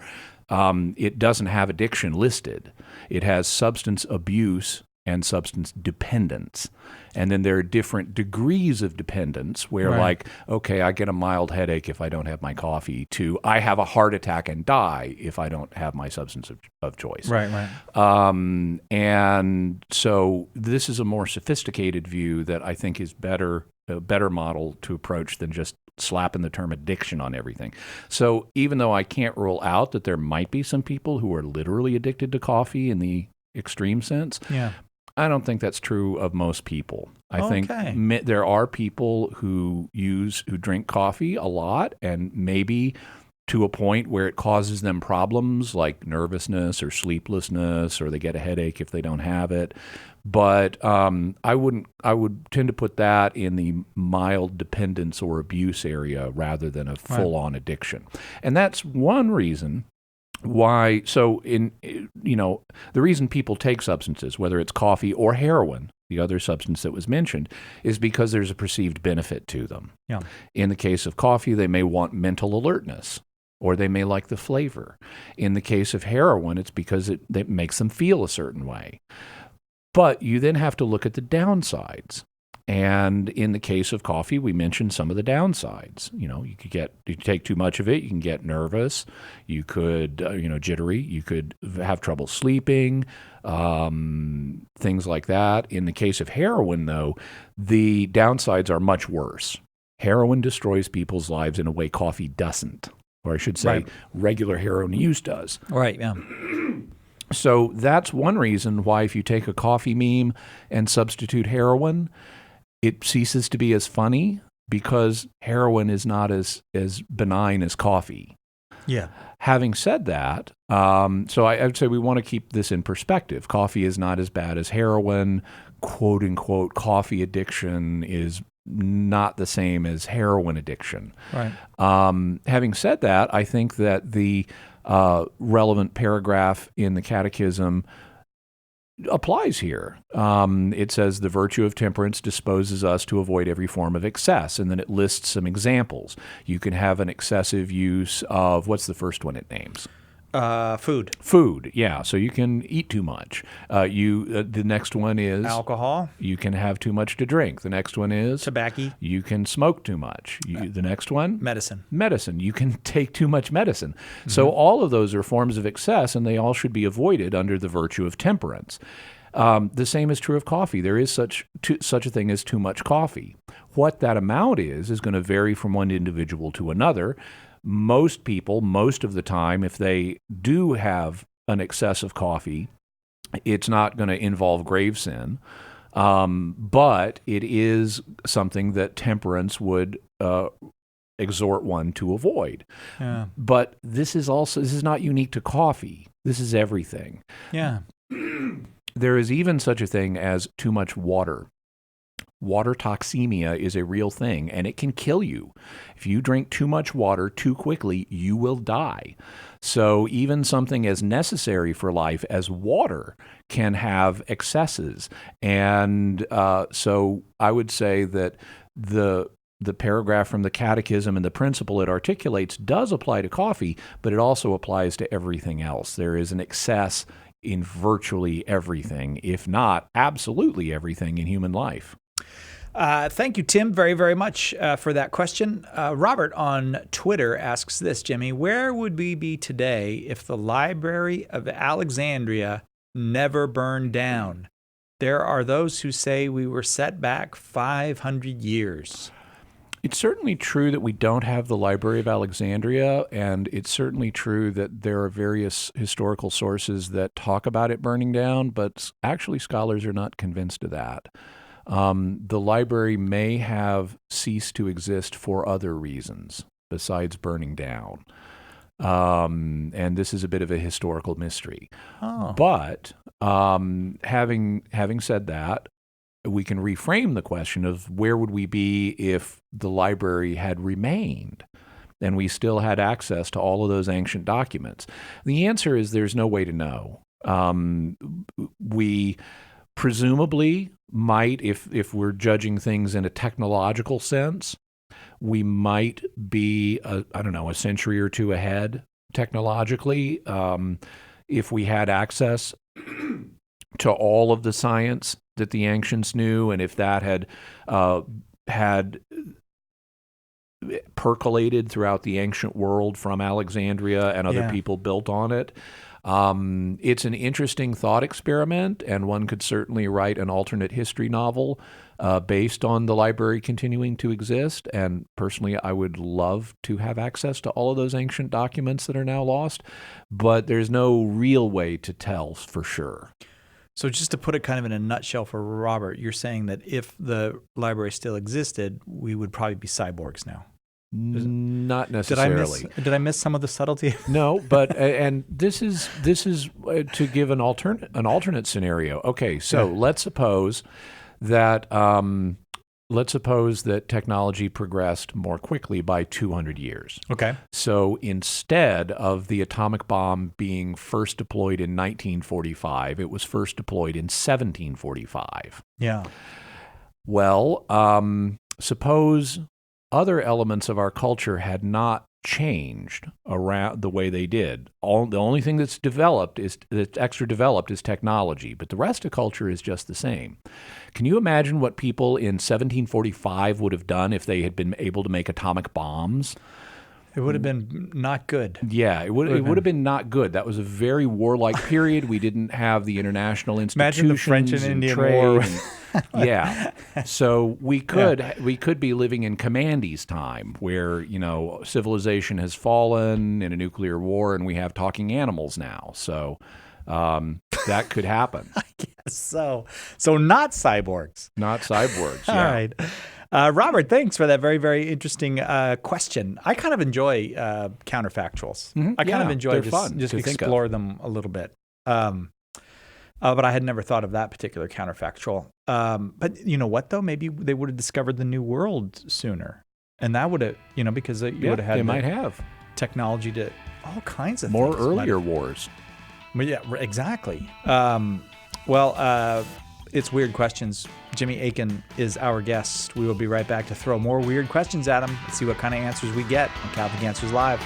Speaker 21: it doesn't have addiction listed. It has substance abuse and substance dependence. And then there are different degrees of dependence where like, okay, I get a mild headache if I don't have my coffee, to I have a heart attack and die if I don't have my substance of choice.
Speaker 1: Right.
Speaker 21: And so this is a more sophisticated view that I think is a better model to approach than just slapping the term addiction on everything. So even though I can't rule out that there might be some people who are literally addicted to coffee in the extreme sense, I don't think that's true of most people. I think there are people who drink coffee a lot, and maybe to a point where it causes them problems like nervousness or sleeplessness, or they get a headache if they don't have it. But I would tend to put that in the mild dependence or abuse area rather than a full-on addiction. And that's one reason why. So the reason people take substances, whether it's coffee or heroin, the other substance that was mentioned, is because there's a perceived benefit to them.
Speaker 1: Yeah.
Speaker 21: In the case of coffee, they may want mental alertness, or they may like the flavor. In the case of heroin, it's because it makes them feel a certain way. But you then have to look at the downsides. And in the case of coffee, we mentioned some of the downsides. You could take too much of it, you can get nervous, you could, jittery, you could have trouble sleeping, things like that. In the case of heroin, though, the downsides are much worse. Heroin destroys people's lives in a way coffee doesn't. or I should say regular heroin use does.
Speaker 1: Right, yeah.
Speaker 21: So that's one reason why if you take a coffee meme and substitute heroin, it ceases to be as funny because heroin is not as benign as coffee.
Speaker 1: Yeah.
Speaker 21: Having said that, so I would say we want to keep this in perspective. Coffee is not as bad as heroin. "Quote unquote," coffee addiction is not the same as heroin addiction.
Speaker 1: Right.
Speaker 21: Having said that, I think that the relevant paragraph in the Catechism applies here. It says the virtue of temperance disposes us to avoid every form of excess, and then it lists some examples. You can have an excessive use of, what's the first one it names?
Speaker 1: Food.
Speaker 21: Food, yeah. So you can eat too much. The next one is
Speaker 1: alcohol.
Speaker 21: You can have too much to drink. The next one is
Speaker 1: tobacco.
Speaker 21: You can smoke too much. The next one,
Speaker 1: medicine.
Speaker 21: Medicine. You can take too much medicine. Mm-hmm. So all of those are forms of excess, and they all should be avoided under the virtue of temperance. The same is true of coffee. There is such a thing as too much coffee. What that amount is going to vary from one individual to another. Most people, most of the time, if they do have an excess of coffee, it's not going to involve grave sin, but it is something that temperance would exhort one to avoid.
Speaker 1: Yeah.
Speaker 21: But this is not unique to coffee. This is everything.
Speaker 1: Yeah.
Speaker 21: There is even such a thing as too much water. Water toxemia is a real thing, and it can kill you. If you drink too much water too quickly, you will die. So even something as necessary for life as water can have excesses. And so I would say that the paragraph from the Catechism and the principle it articulates does apply to coffee, but it also applies to everything else. There is an excess in virtually everything, if not absolutely everything in human life.
Speaker 1: Thank you, Tim, very, very much for that question. Robert on Twitter asks this, Jimmy, where would we be today if the Library of Alexandria never burned down? There are those who say we were set back 500 years.
Speaker 21: It's certainly true that we don't have the Library of Alexandria, and it's certainly true that there are various historical sources that talk about it burning down, but actually scholars are not convinced of that. The library may have ceased to exist for other reasons besides burning down. And this is a bit of a historical mystery.
Speaker 1: Oh.
Speaker 21: But having said that, we can reframe the question of where would we be if the library had remained and we still had access to all of those ancient documents. The answer is there's no way to know. We presumably might, if we're judging things in a technological sense, we might be, a century or two ahead technologically if we had access to all of the science that the ancients knew, and if that had percolated throughout the ancient world from Alexandria and other people built on it. It's an interesting thought experiment, and one could certainly write an alternate history novel based on the library continuing to exist. And personally, I would love to have access to all of those ancient documents that are now lost, but there's no real way to tell for sure.
Speaker 1: So just to put it kind of in a nutshell for Robert, you're saying that if the library still existed, we would probably be cyborgs now.
Speaker 21: Not necessarily.
Speaker 1: Did I miss some of the subtlety?
Speaker 21: No, but and this is to give an alternate scenario. Okay, so let's suppose that technology progressed more quickly by 200 years.
Speaker 1: Okay.
Speaker 21: So instead of the atomic bomb being first deployed in 1945, it was first deployed in 1745.
Speaker 1: Yeah.
Speaker 21: Well, suppose other elements of our culture had not changed around the way they did. The only thing that's extra developed is technology, but the rest of culture is just the same. Can you imagine what people in 1745 would have done if they had been able to make atomic bombs?
Speaker 1: It would have been not good.
Speaker 21: Yeah, it would have been not good. That was a very warlike period. We didn't have the international institutions.
Speaker 1: Imagine the French and Indian War.
Speaker 21: Yeah. So we could be living in Commandy's time, where civilization has fallen in a nuclear war, and we have talking animals now. So that could happen.
Speaker 1: I guess so. So not cyborgs.
Speaker 21: Not cyborgs.
Speaker 1: All
Speaker 21: Yeah.
Speaker 1: right. Robert, thanks for that very, very interesting question. I kind of enjoy counterfactuals. I kind of enjoy just explore them a little bit. But I had never thought of that particular counterfactual. But you know what, though? Maybe they would have discovered the New World sooner. And that would have, because you would have had
Speaker 21: they might have
Speaker 1: technology to all kinds of
Speaker 21: more
Speaker 1: things.
Speaker 21: earlier wars.
Speaker 1: Well, yeah, exactly. It's Weird Questions. Jimmy Akin is our guest. We will be right back to throw more weird questions at him and see what kind of answers we get on Catholic Answers Live.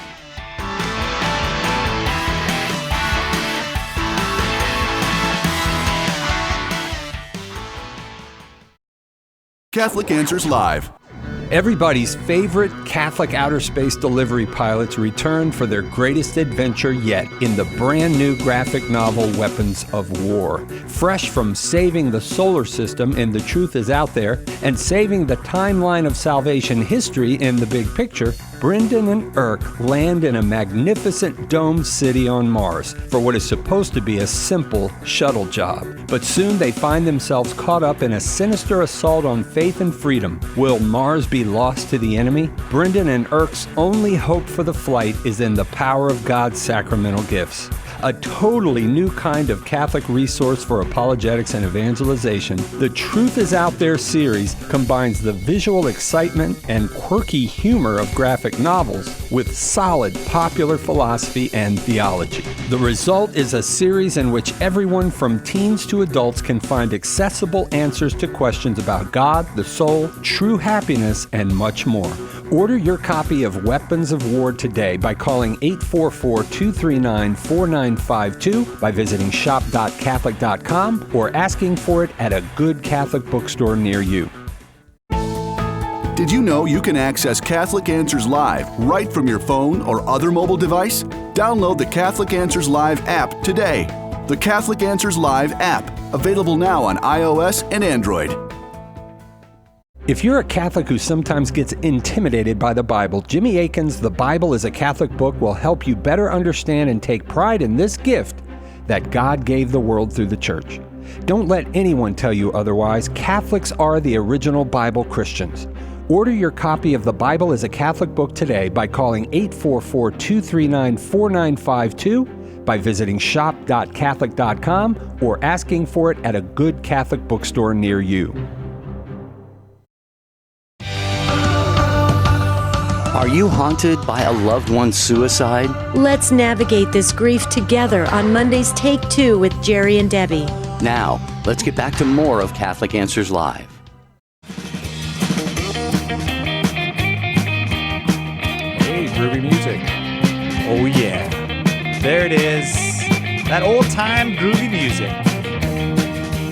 Speaker 4: Catholic Answers Live.
Speaker 5: Everybody's favorite Catholic outer space delivery pilots returned for their greatest adventure yet in the brand new graphic novel Weapons of War. Fresh from saving the solar system in The Truth Is Out There and saving the timeline of salvation history in The Big Picture, Brendan and Irk land in a magnificent domed city on Mars for what is supposed to be a simple shuttle job. But soon they find themselves caught up in a sinister assault on faith and freedom. Will Mars be lost to the enemy? Brendan and Irk's only hope for the flight is in the power of God's sacramental gifts. A totally new kind of Catholic resource for apologetics and evangelization, The Truth Is Out There series combines the visual excitement and quirky humor of graphic novels with solid popular philosophy and theology. The result is a series in which everyone from teens to adults can find accessible answers to questions about God, the soul, true happiness, and much more. Order your copy of Weapons of War today by calling 844-239-4952, by visiting shop.catholic.com, or asking for it at a good Catholic bookstore near you.
Speaker 4: Did you know you can access Catholic Answers Live right from your phone or other mobile device? Download the Catholic Answers Live app today. The Catholic Answers Live app, available now on iOS and Android.
Speaker 5: If you're a Catholic who sometimes gets intimidated by the Bible, Jimmy Akin's The Bible is a Catholic Book will help you better understand and take pride in this gift that God gave the world through the Church. Don't let anyone tell you otherwise. Catholics are the original Bible Christians. Order your copy of The Bible as a Catholic Book today by calling 844-239-4952, by visiting shop.catholic.com, or asking for it at a good Catholic bookstore near you.
Speaker 14: Are you haunted by a loved one's suicide?
Speaker 15: Let's navigate this grief together on Monday's Take Two with Jerry and Debbie.
Speaker 14: Now, let's get back to more of Catholic Answers Live.
Speaker 21: Hey, groovy music.
Speaker 1: Oh, yeah. There it is. That old-time groovy music.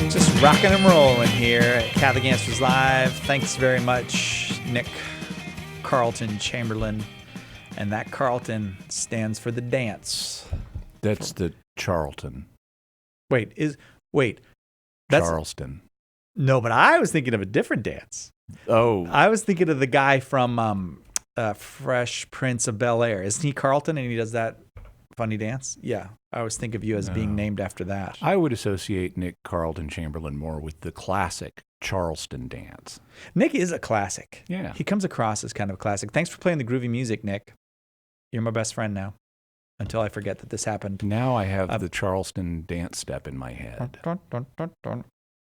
Speaker 1: Just rocking and rolling here at Catholic Answers Live. Thanks very much, Nick Carlton Chamberlain. And that Carlton stands for the dance.
Speaker 21: That's the Charlton.
Speaker 1: That's
Speaker 21: Charleston.
Speaker 1: No, but I was thinking of a different dance.
Speaker 21: Oh.
Speaker 1: I was thinking of the guy from Fresh Prince of Bel-Air. Isn't he Carlton and he does that funny dance? Yeah. I always think of you as being named after that.
Speaker 21: I would associate Nick Carlton Chamberlain more with the classic Charleston dance.
Speaker 1: Nick is a classic.
Speaker 21: Yeah.
Speaker 1: He comes across as kind of a classic. Thanks for playing the groovy music, Nick. You're my best friend now. Until I forget that this happened.
Speaker 21: Now I have the Charleston dance step in my head.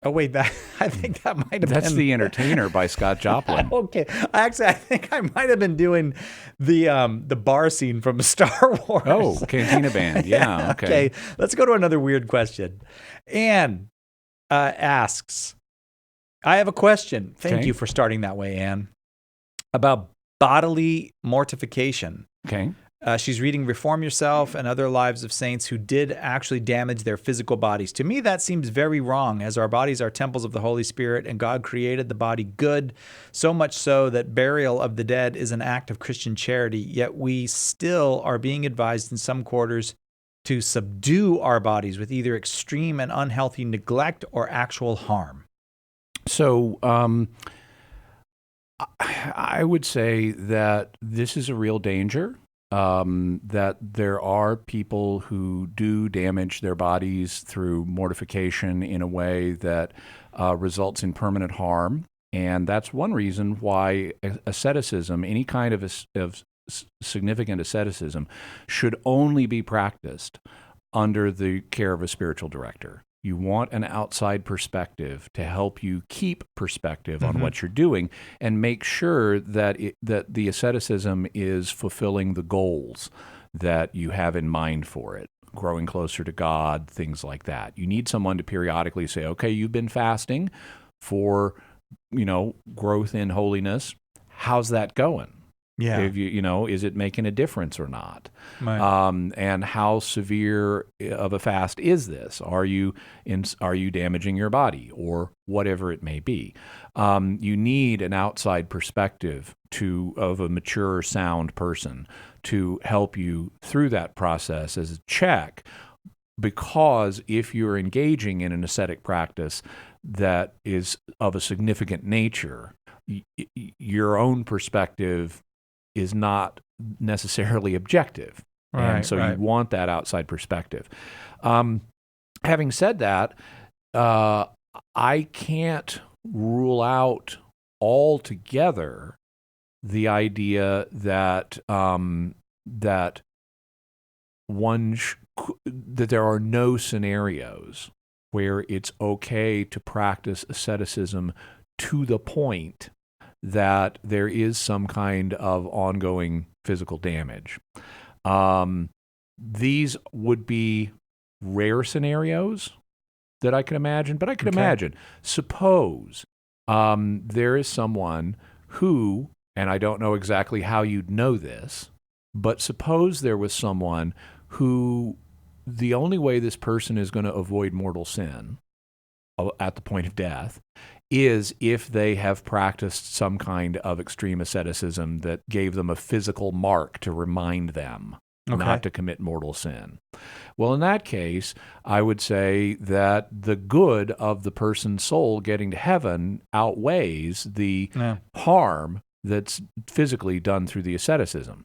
Speaker 1: Oh, wait, I think that might have been...
Speaker 21: That's The Entertainer by Scott Joplin.
Speaker 1: Okay. Actually, I think I might have been doing the bar scene from Star Wars.
Speaker 21: Oh, Cantina Band. Yeah, okay.
Speaker 1: Okay, let's go to another weird question. Anne asks, I have a question. Thank you for starting that way, Anne. About bodily mortification.
Speaker 21: Okay.
Speaker 1: She's reading Reform Yourself and Other Lives of Saints who did actually damage their physical bodies. To me, that seems very wrong, as our bodies are temples of the Holy Spirit, and God created the body good, so much so that burial of the dead is an act of Christian charity, yet we still are being advised in some quarters to subdue our bodies with either extreme and unhealthy neglect or actual harm.
Speaker 21: So I would say that this is a real danger, that there are people who do damage their bodies through mortification in a way that results in permanent harm. And that's one reason why asceticism, any kind of significant asceticism, should only be practiced under the care of a spiritual director. You want an outside perspective to help you keep perspective on what you're doing and make sure that that the asceticism is fulfilling the goals that you have in mind for it, growing closer to God, things like that. You need someone to periodically say, okay, you've been fasting for, growth in holiness. How's that going?
Speaker 1: Yeah.
Speaker 21: If is it making a difference or not?
Speaker 1: Right.
Speaker 21: And how severe of a fast is this? Are you damaging your body or whatever it may be? You need an outside perspective of a mature, sound person to help you through that process as a check. Because if you're engaging in an ascetic practice that is of a significant nature, your own perspective is not necessarily objective. And so you want that outside perspective. Having said that, I can't rule out altogether the idea that that there are no scenarios where it's okay to practice asceticism to the point that there is some kind of ongoing physical damage. These would be rare scenarios that I can imagine, but I can imagine. Suppose there is someone who, and I don't know exactly how you'd know this, but suppose there was someone who the only way this person is going to avoid mortal sin at the point of death is if they have practiced some kind of extreme asceticism that gave them a physical mark to remind them not to commit mortal sin. Well, in that case, I would say that the good of the person's soul getting to heaven outweighs the harm that's physically done through the asceticism.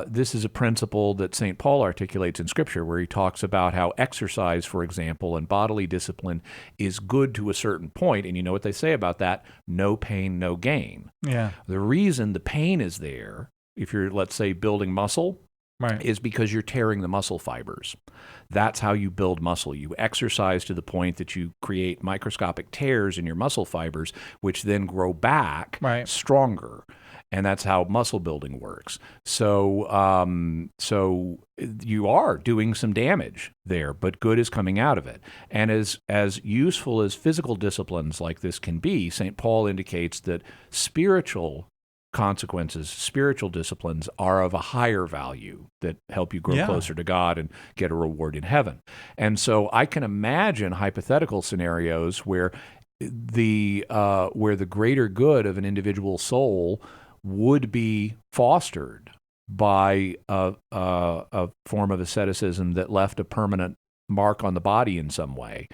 Speaker 21: This is a principle that St. Paul articulates in Scripture, where he talks about how exercise, for example, and bodily discipline is good to a certain point. And you know what they say about that? No pain, no gain.
Speaker 1: Yeah.
Speaker 21: The reason the pain is there, if you're, let's say, building muscle, is because you're tearing the muscle fibers. That's how you build muscle. You exercise to the point that you create microscopic tears in your muscle fibers, which then grow back stronger. And that's how muscle building works. So you are doing some damage there, but good is coming out of it. And as useful as physical disciplines like this can be, St. Paul indicates that spiritual consequences, spiritual disciplines are of a higher value that help you grow closer to God and get a reward in heaven. And so I can imagine hypothetical scenarios where the greater good of an individual soul would be fostered by a form of asceticism that left a permanent mark on the body in some way.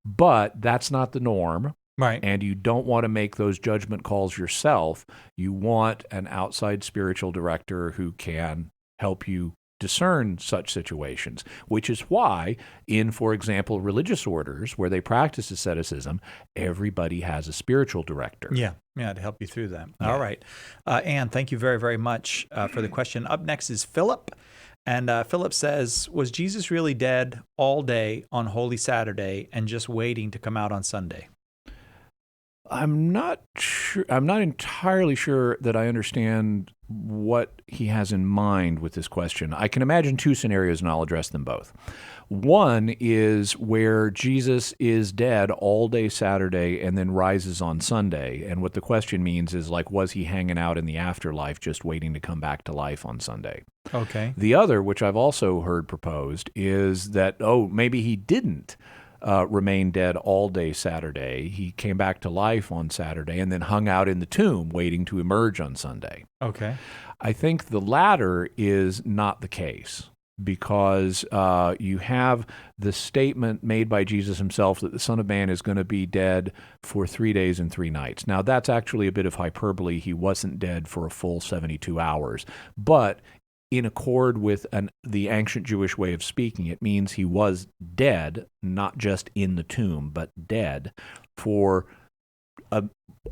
Speaker 21: But that's not the norm.
Speaker 1: Right.
Speaker 21: And you don't want to make those judgment calls yourself. You want an outside spiritual director who can help you discern such situations, which is why in, for example, religious orders where they practice asceticism, everybody has a spiritual director.
Speaker 1: Yeah, to help you through that. Yeah. All right. Ann, thank you very, very much for the question. Up next is Philip. And Philip says, was Jesus really dead all day on Holy Saturday and just waiting to come out on Sunday?
Speaker 21: I'm not entirely sure that I understand what he has in mind with this question. I can imagine two scenarios, and I'll address them both. One is where Jesus is dead all day Saturday and then rises on Sunday. And what the question means is, like, was he hanging out in the afterlife just waiting to come back to life on Sunday?
Speaker 1: Okay.
Speaker 21: The other, which I've also heard proposed, is that, maybe he didn't remained dead all day Saturday. He came back to life on Saturday and then hung out in the tomb waiting to emerge on Sunday.
Speaker 1: Okay.
Speaker 21: I think the latter is not the case. because you have the statement made by Jesus himself that the Son of Man is going to be dead for 3 days and 3 nights. Now, that's actually a bit of hyperbole. He wasn't dead for a full 72 hours. But in accord with the ancient Jewish way of speaking, it means he was dead, not just in the tomb, but dead for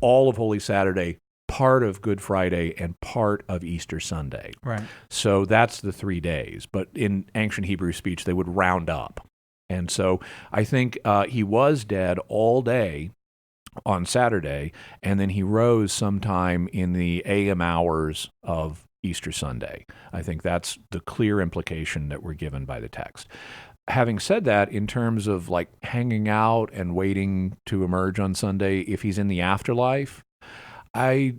Speaker 21: all of Holy Saturday, part of Good Friday, and part of Easter Sunday.
Speaker 1: Right.
Speaker 21: So that's the 3 days. But in ancient Hebrew speech, they would round up. And so I think he was dead all day on Saturday, and then he rose sometime in the AM hours of Easter Sunday. I think that's the clear implication that we're given by the text. Having said that, in terms of like hanging out and waiting to emerge on Sunday, if he's in the afterlife, I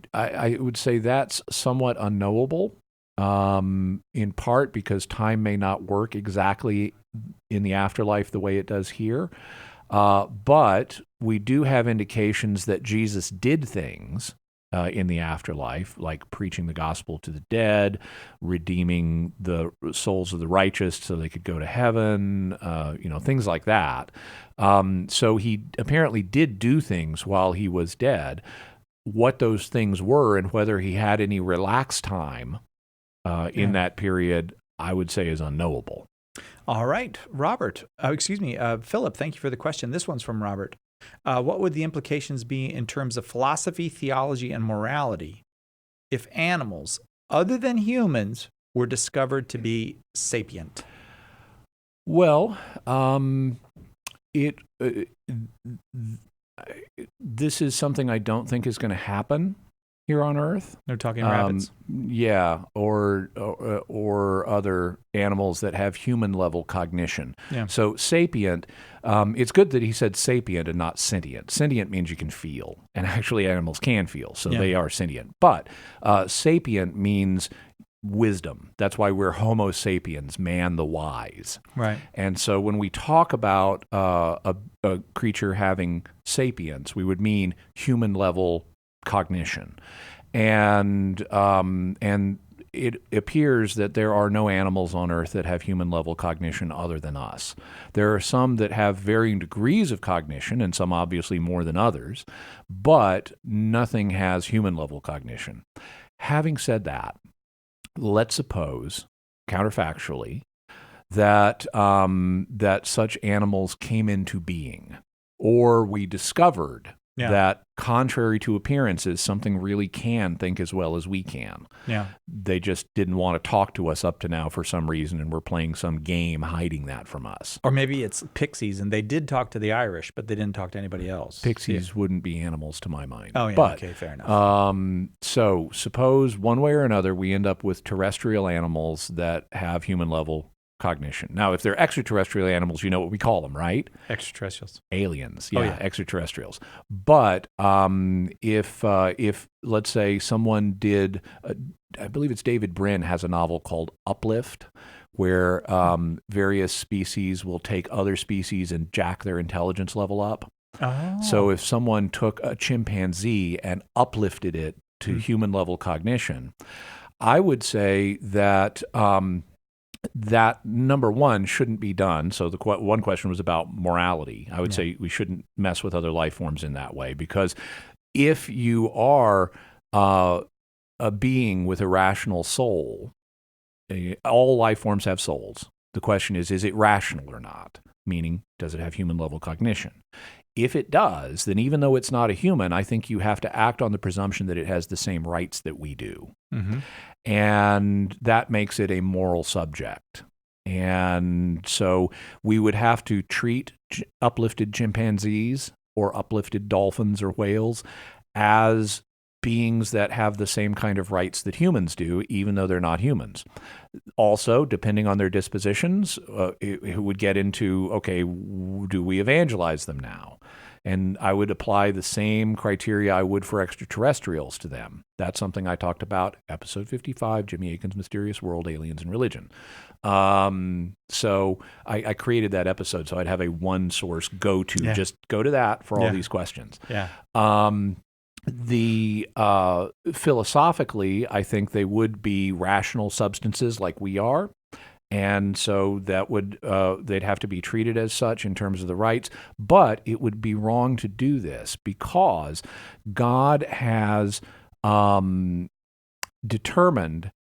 Speaker 21: would say that's somewhat unknowable, in part because time may not work exactly in the afterlife the way it does here. But we do have indications that Jesus did things in the afterlife, like preaching the gospel to the dead, redeeming the souls of the righteous so they could go to heaven, things like that. So he apparently did do things while he was dead. What those things were and whether he had any relaxed time in that period, I would say is unknowable.
Speaker 1: All right, Robert. Philip, thank you for the question. This one's from Robert. What would the implications be in terms of philosophy, theology, and morality if animals other than humans were discovered to be sapient?
Speaker 21: Well, this is something I don't think is going to happen here on Earth.
Speaker 1: They're talking rabbits.
Speaker 21: Yeah, or other animals that have human level cognition.
Speaker 1: Yeah.
Speaker 21: So sapient, it's good that he said sapient and not sentient. Sentient means you can feel, and actually animals can feel, so they are sentient. But sapient means wisdom. That's why we're Homo sapiens, man the wise.
Speaker 1: Right.
Speaker 21: And so when we talk about a creature having sapience, we would mean human level cognition. And it appears that there are no animals on Earth that have human level cognition other than us. There are some that have varying degrees of cognition, and some obviously more than others, but nothing has human level cognition. Having said that, let's suppose, counterfactually, that such animals came into being, or we discovered that, contrary to appearances, something really can think as well as we can.
Speaker 1: Yeah.
Speaker 21: They just didn't want to talk to us up to now for some reason, and we're playing some game hiding that from us.
Speaker 1: Or maybe it's pixies, and they did talk to the Irish, but they didn't talk to anybody else.
Speaker 21: Pixies wouldn't be animals to my mind.
Speaker 1: Oh, yeah,
Speaker 21: but,
Speaker 1: okay, fair enough.
Speaker 21: So suppose one way or another we end up with terrestrial animals that have human level cognition. Now, if they're extraterrestrial animals, you know what we call them, right?
Speaker 1: Extraterrestrials.
Speaker 21: Aliens.
Speaker 1: Oh,
Speaker 21: yeah, extraterrestrials. But if let's say someone did, I believe it's David Brin has a novel called Uplift, where various species will take other species and jack their intelligence level up.
Speaker 1: Oh.
Speaker 21: So if someone took a chimpanzee and uplifted it to human level cognition, I would say that that, number one, shouldn't be done. So the one question was about morality. I would say we shouldn't mess with other life forms in that way, because if you are a being with a rational soul, all life forms have souls. The question is it rational or not? Meaning, does it have human level cognition? If it does, then even though it's not a human, I think you have to act on the presumption that it has the same rights that we do.
Speaker 1: Mm-hmm.
Speaker 21: And that makes it a moral subject. And so we would have to treat uplifted chimpanzees or uplifted dolphins or whales as beings that have the same kind of rights that humans do, even though they're not humans. Also, depending on their dispositions, it would get into, okay, do we evangelize them now? And I would apply the same criteria I would for extraterrestrials to them. That's something I talked about, episode 55, Jimmy Akin's Mysterious World, Aliens and Religion. So I created that episode so I'd have a one source go-to. Just go to that for all these questions.
Speaker 1: Yeah.
Speaker 21: Philosophically, I think they would be rational substances like we are. And so that would they'd have to be treated as such in terms of the rights. But it would be wrong to do this because God has determined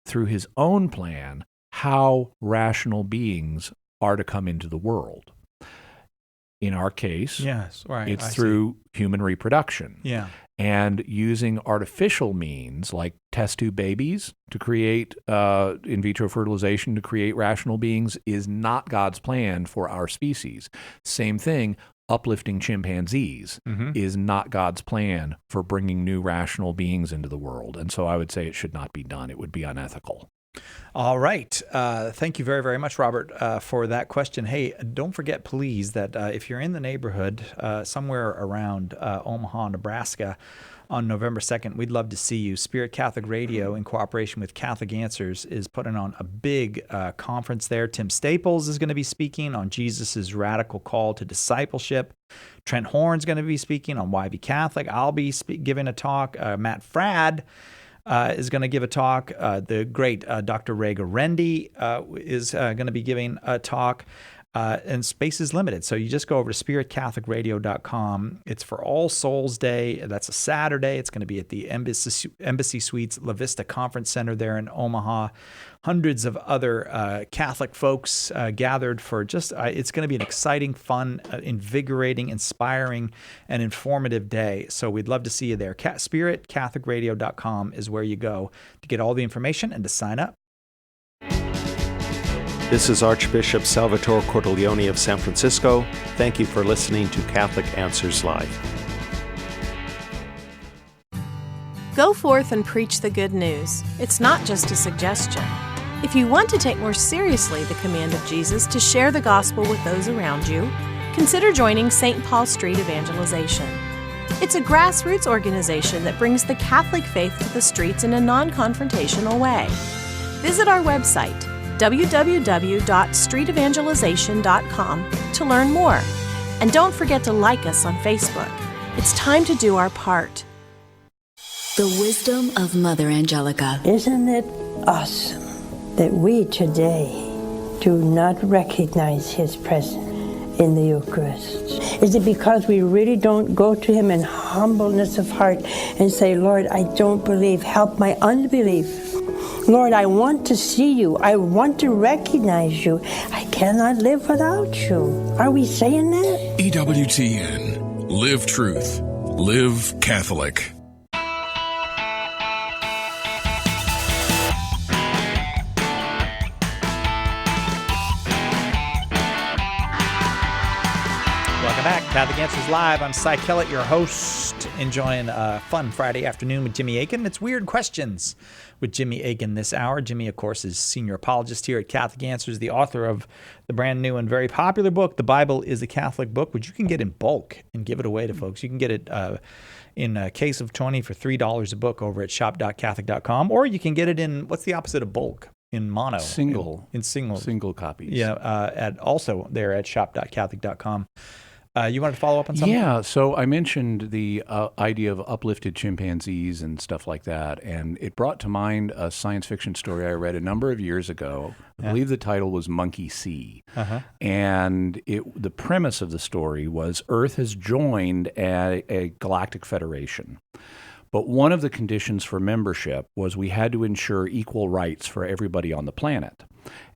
Speaker 21: through his own plan how rational beings are to come into the world. In our case,
Speaker 1: yes, right.
Speaker 21: It's through human reproduction.
Speaker 1: Yeah.
Speaker 21: And using artificial means like test tube babies to create in vitro fertilization to create rational beings is not God's plan for our species. Same thing, uplifting chimpanzees is not God's plan for bringing new rational beings into the world. And so I would say it should not be done. It would be unethical.
Speaker 1: All right. Thank you very, very much, Robert, for that question. Hey, don't forget, please, that if you're in the neighborhood somewhere around Omaha, Nebraska, on November 2nd, we'd love to see you. Spirit Catholic Radio, in cooperation with Catholic Answers, is putting on a big conference there. Tim Staples is going to be speaking on Jesus' radical call to discipleship. Trent Horn's going to be speaking on Why Be Catholic. I'll be giving a talk. Matt Fradd is going to give a talk. The great Dr. Ray Garendi is going to be giving a talk. And space is limited. So you just go over to spiritcatholicradio.com. It's for All Souls Day. That's a Saturday. It's going to be at the Embassy Suites La Vista Conference Center there in Omaha. Hundreds of other Catholic folks gathered for just, it's going to be an exciting, fun, invigorating, inspiring, and informative day. So we'd love to see you there. SpiritCatholicRadio.com is where you go to get all the information and to sign up.
Speaker 3: This is Archbishop Salvatore Cordileone of San Francisco. Thank you for listening to Catholic Answers Live.
Speaker 6: Go forth and preach the good news. It's not just a suggestion. If you want to take more seriously the command of Jesus to share the gospel with those around you, consider joining St. Paul Street Evangelization. It's a grassroots organization that brings the Catholic faith to the streets in a non-confrontational way. Visit our website, www.streetevangelization.com, to learn more. And don't forget to like us on Facebook. It's time to do our part.
Speaker 7: The wisdom of Mother Angelica.
Speaker 8: Isn't it awesome that we today do not recognize His presence in the Eucharist? Is it because we really don't go to Him in humbleness of heart and say, Lord, I don't believe, help my unbelief. Lord, I want to see you. I want to recognize you. I cannot live without you. Are we saying that?
Speaker 10: EWTN. Live truth. Live Catholic.
Speaker 1: Welcome back. Catholic Answers Live. I'm Cy Kellett, your host, enjoying a fun Friday afternoon with Jimmy Akin. It's Weird Questions with Jimmy Akin this hour. Jimmy, of course, is senior apologist here at Catholic Answers, the author of the brand new and very popular book, The Bible is a Catholic Book, which you can get in bulk and give it away to folks. You can get it in a case of 20 for $3 a book over at shop.catholic.com, or you can get it in, what's the opposite of bulk? In mono.
Speaker 21: Single copies.
Speaker 1: Yeah, also there at shop.catholic.com. You wanted to follow up on something?
Speaker 21: Yeah, so I mentioned the idea of uplifted chimpanzees and stuff like that, and it brought to mind a science fiction story I read a number of years ago. I believe the title was Monkey See. And the premise of the story was Earth has joined a galactic federation. But one of the conditions for membership was we had to ensure equal rights for everybody on the planet.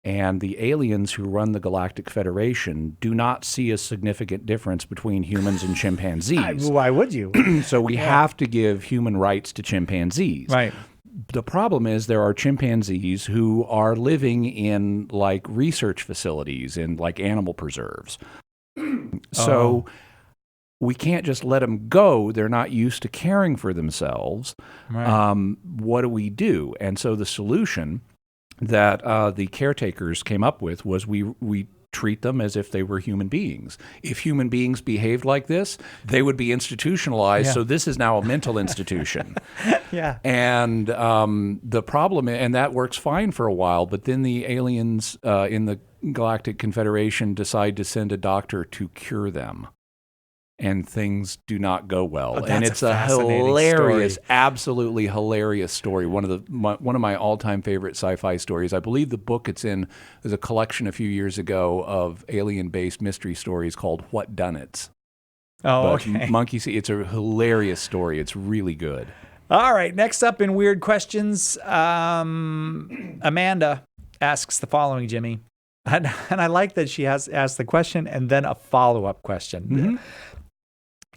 Speaker 21: And the aliens who run the Galactic Federation do not see a significant difference between humans and chimpanzees.
Speaker 1: Why would you?
Speaker 21: So we have to give human rights to chimpanzees.
Speaker 1: Right.
Speaker 21: The problem is there are chimpanzees who are living in like research facilities in like animal preserves. So we can't just let them go. They're not used to caring for themselves.
Speaker 1: Right.
Speaker 21: What do we do? And so the solution that the caretakers came up with was we treat them as if they were human beings. If human beings behaved like this, they would be institutionalized.
Speaker 1: Yeah.
Speaker 21: So this is now a mental institution.
Speaker 1: Yeah.
Speaker 21: And the problem, and that works fine for a while, but then the aliens in the Galactic Confederation decide to send a doctor to cure them. and things do not go well.
Speaker 1: Oh,
Speaker 21: And
Speaker 1: that's
Speaker 21: it's
Speaker 1: a
Speaker 21: a
Speaker 1: fascinating
Speaker 21: hilarious,
Speaker 1: story.
Speaker 21: absolutely hilarious story. One of my all-time favorite sci-fi stories. I believe the book it's in is a collection a few years ago of alien-based mystery stories called What Done It's.
Speaker 1: Oh,
Speaker 21: But
Speaker 1: okay.
Speaker 21: Monkey See, it's a hilarious story. It's really good.
Speaker 1: All right, next up in Weird Questions, Amanda asks the following, Jimmy. And I like that she has asked the question and then a follow-up question.
Speaker 21: Mm-hmm.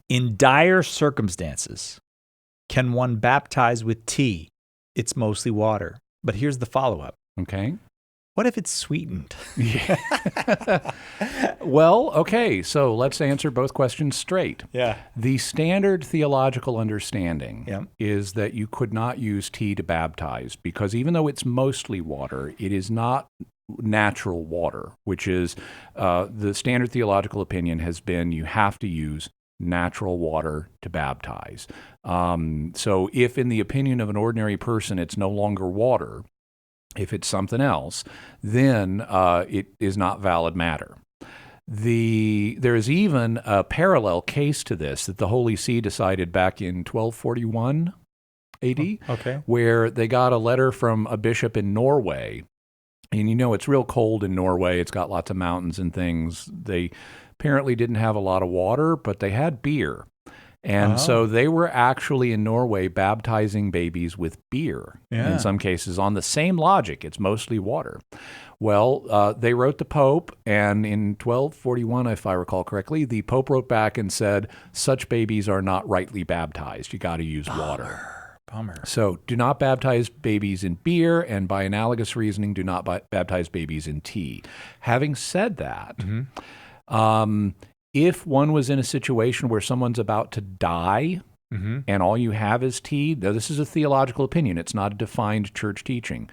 Speaker 1: In dire circumstances, can one baptize with tea? It's mostly water. But here's the follow-up.
Speaker 21: Okay.
Speaker 1: What if it's sweetened?
Speaker 21: Well, okay, so let's answer both questions straight.
Speaker 1: Yeah.
Speaker 21: The standard theological understanding
Speaker 1: Yeah.
Speaker 21: is that you could not use tea to baptize because even though it's mostly water, it is not natural water, which is the standard theological opinion has been you have to use natural water to baptize. So if in the opinion of an ordinary person it's no longer water, if it's something else, then it is not valid matter. There is even a parallel case to this that the Holy See decided back in 1241 AD,
Speaker 1: Okay.
Speaker 21: where they got a letter from a bishop in Norway. And it's real cold in Norway. It's got lots of mountains and things. They apparently didn't have a lot of water, but they had beer. And so they were actually in Norway baptizing babies with beer.
Speaker 1: Yeah.
Speaker 21: In some cases, on the same logic, it's mostly water. Well, they wrote the Pope, and in 1241, if I recall correctly, the Pope wrote back and said, such babies are not rightly baptized. You got to use water.
Speaker 1: Bummer.
Speaker 21: So do not baptize babies in beer, and by analogous reasoning, do not baptize babies in tea. Having said that, if one was in a situation where someone's about to die and all you have is tea, now this is a theological opinion, it's not a defined church teaching.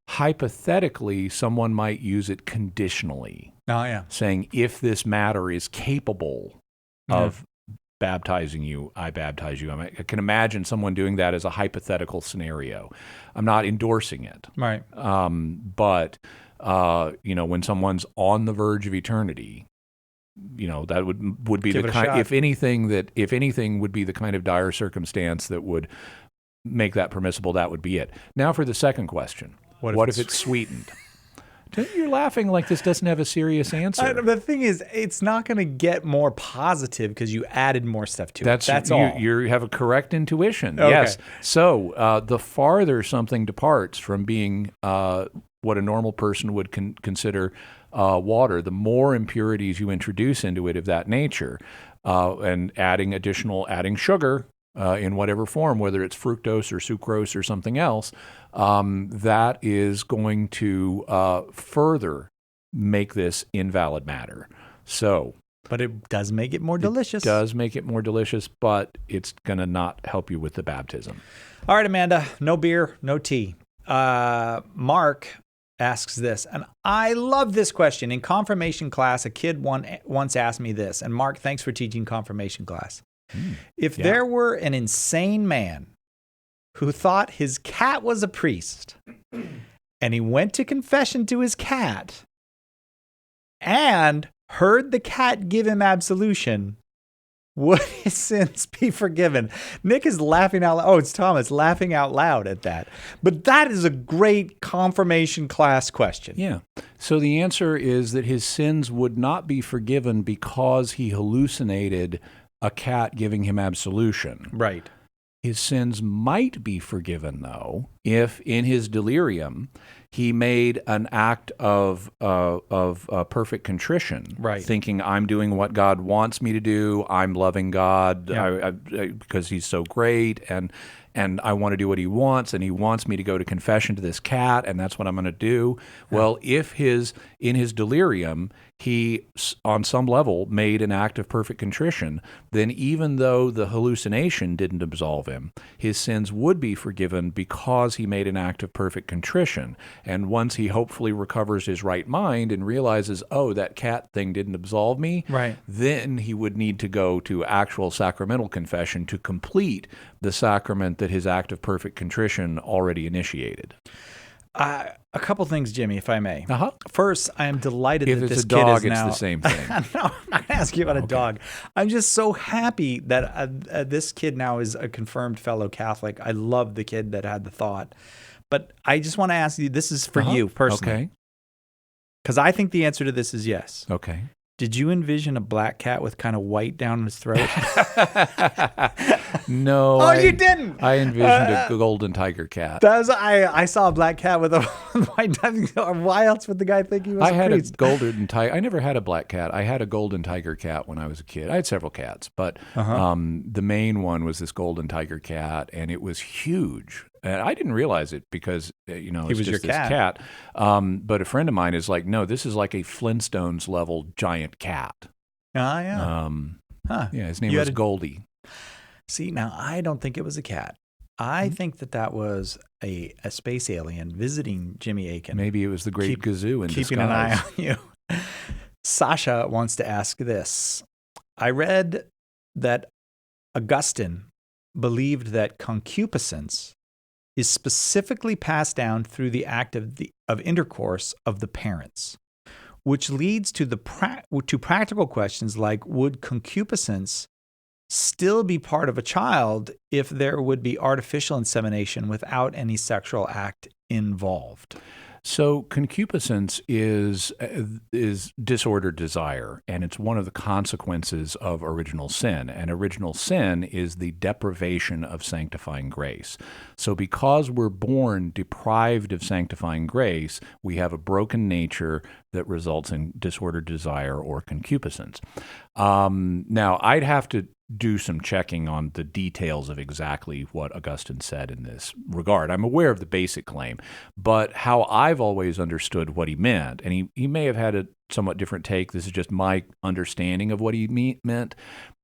Speaker 21: Hypothetically, someone might use it conditionally.
Speaker 1: Oh, yeah.
Speaker 21: Saying, if this matter is capable of baptizing you, I baptize you. I can imagine someone doing that as a hypothetical scenario. I'm not endorsing it.
Speaker 1: Right.
Speaker 21: But, when someone's on the verge of eternity, that would be
Speaker 1: Give
Speaker 21: the
Speaker 1: it a
Speaker 21: kind,
Speaker 1: shot.
Speaker 21: if anything would be the kind of dire circumstance that would make that permissible, that would be it. Now for the second question. What if it's sweetened? You're laughing like this doesn't have a serious answer.
Speaker 1: The thing is, it's not going to get more positive because you added more stuff to it. That's all.
Speaker 21: You have a correct intuition.
Speaker 1: Okay.
Speaker 21: Yes. So the farther something departs from being what a normal person would consider water, the more impurities you introduce into it of that nature, and adding sugar in whatever form, whether it's fructose or sucrose or something else, that is going to further make this invalid matter.
Speaker 1: But it does make it more delicious.
Speaker 21: It does make it more delicious, but it's going to not help you with the baptism.
Speaker 1: All right, Amanda, no beer, no tea. Mark asks this, and I love this question. In confirmation class, a kid once asked me this, and Mark, thanks for teaching confirmation class. If there were an insane man who thought his cat was a priest, and he went to confession to his cat and heard the cat give him absolution, would his sins be forgiven? Nick is laughing out loud. Oh, it's Thomas laughing out loud at that. But that is a great confirmation class question.
Speaker 21: Yeah. So the answer is that his sins would not be forgiven because he hallucinated a cat giving him absolution.
Speaker 1: Right.
Speaker 21: His sins might be forgiven, though, if in his delirium he made an act of perfect contrition,
Speaker 1: right?
Speaker 21: Thinking, I'm doing what God wants me to do. I'm loving God because He's so great, and I want to do what He wants, and He wants me to go to confession to this cat, and that's what I'm going to do. Yeah. Well, if in his delirium he, on some level, made an act of perfect contrition, then even though the hallucination didn't absolve him, his sins would be forgiven because he made an act of perfect contrition. And once he hopefully recovers his right mind and realizes, oh, that cat thing didn't absolve me,
Speaker 1: right,
Speaker 21: then he would need to go to actual sacramental confession to complete the sacrament that his act of perfect contrition already initiated.
Speaker 1: A couple things, Jimmy, if I may.
Speaker 21: Uh-huh.
Speaker 1: First, I am delighted
Speaker 21: If
Speaker 1: that
Speaker 21: it's
Speaker 1: this
Speaker 21: a dog,
Speaker 1: kid is
Speaker 21: it's
Speaker 1: now.
Speaker 21: the same thing.
Speaker 1: No, I'm not going to ask you about a dog. I'm just so happy that this kid now is a confirmed fellow Catholic. I love the kid that had the thought. But I just want to ask you, this is for you personally.
Speaker 21: Okay.
Speaker 1: Because I think the answer to this is yes.
Speaker 21: Okay.
Speaker 1: Did you envision a black cat with kind of white down his throat?
Speaker 21: No.
Speaker 1: Oh, you didn't?
Speaker 21: I envisioned a golden tiger cat.
Speaker 1: I saw a black cat with a white down. Why else would the guy think he was
Speaker 21: I had a
Speaker 1: priest?
Speaker 21: golden tiger. I never had a black cat. I had a golden tiger cat when I was a kid. I had several cats, but the main one was this golden tiger cat, and it was huge. And I didn't realize it because, it's
Speaker 1: was
Speaker 21: just
Speaker 1: your
Speaker 21: this
Speaker 1: cat.
Speaker 21: But a friend of mine is like, no, this is like a Flintstones level giant cat.
Speaker 1: Ah, yeah.
Speaker 21: Yeah, his name
Speaker 1: You
Speaker 21: was
Speaker 1: had a-
Speaker 21: Goldie.
Speaker 1: See, now I don't think it was a cat. I think that was a space alien visiting Jimmy Akin.
Speaker 21: Maybe it was the Great Gazoo in
Speaker 1: keeping
Speaker 21: disguise.
Speaker 1: an eye on you. Sasha wants to ask this. I read that Augustine believed that concupiscence is specifically passed down through the act of intercourse of the parents, which leads to to practical questions like, would concupiscence still be part of a child if there would be artificial insemination without any sexual act involved?
Speaker 21: So concupiscence is disordered desire, and it's one of the consequences of original sin. And original sin is the deprivation of sanctifying grace. So because we're born deprived of sanctifying grace, we have a broken nature that results in disordered desire or concupiscence. Now, I'd have to do some checking on the details of exactly what Augustine said in this regard. I'm aware of the basic claim, but how I've always understood what he meant, and he may have had a somewhat different take, this is just my understanding of what he meant,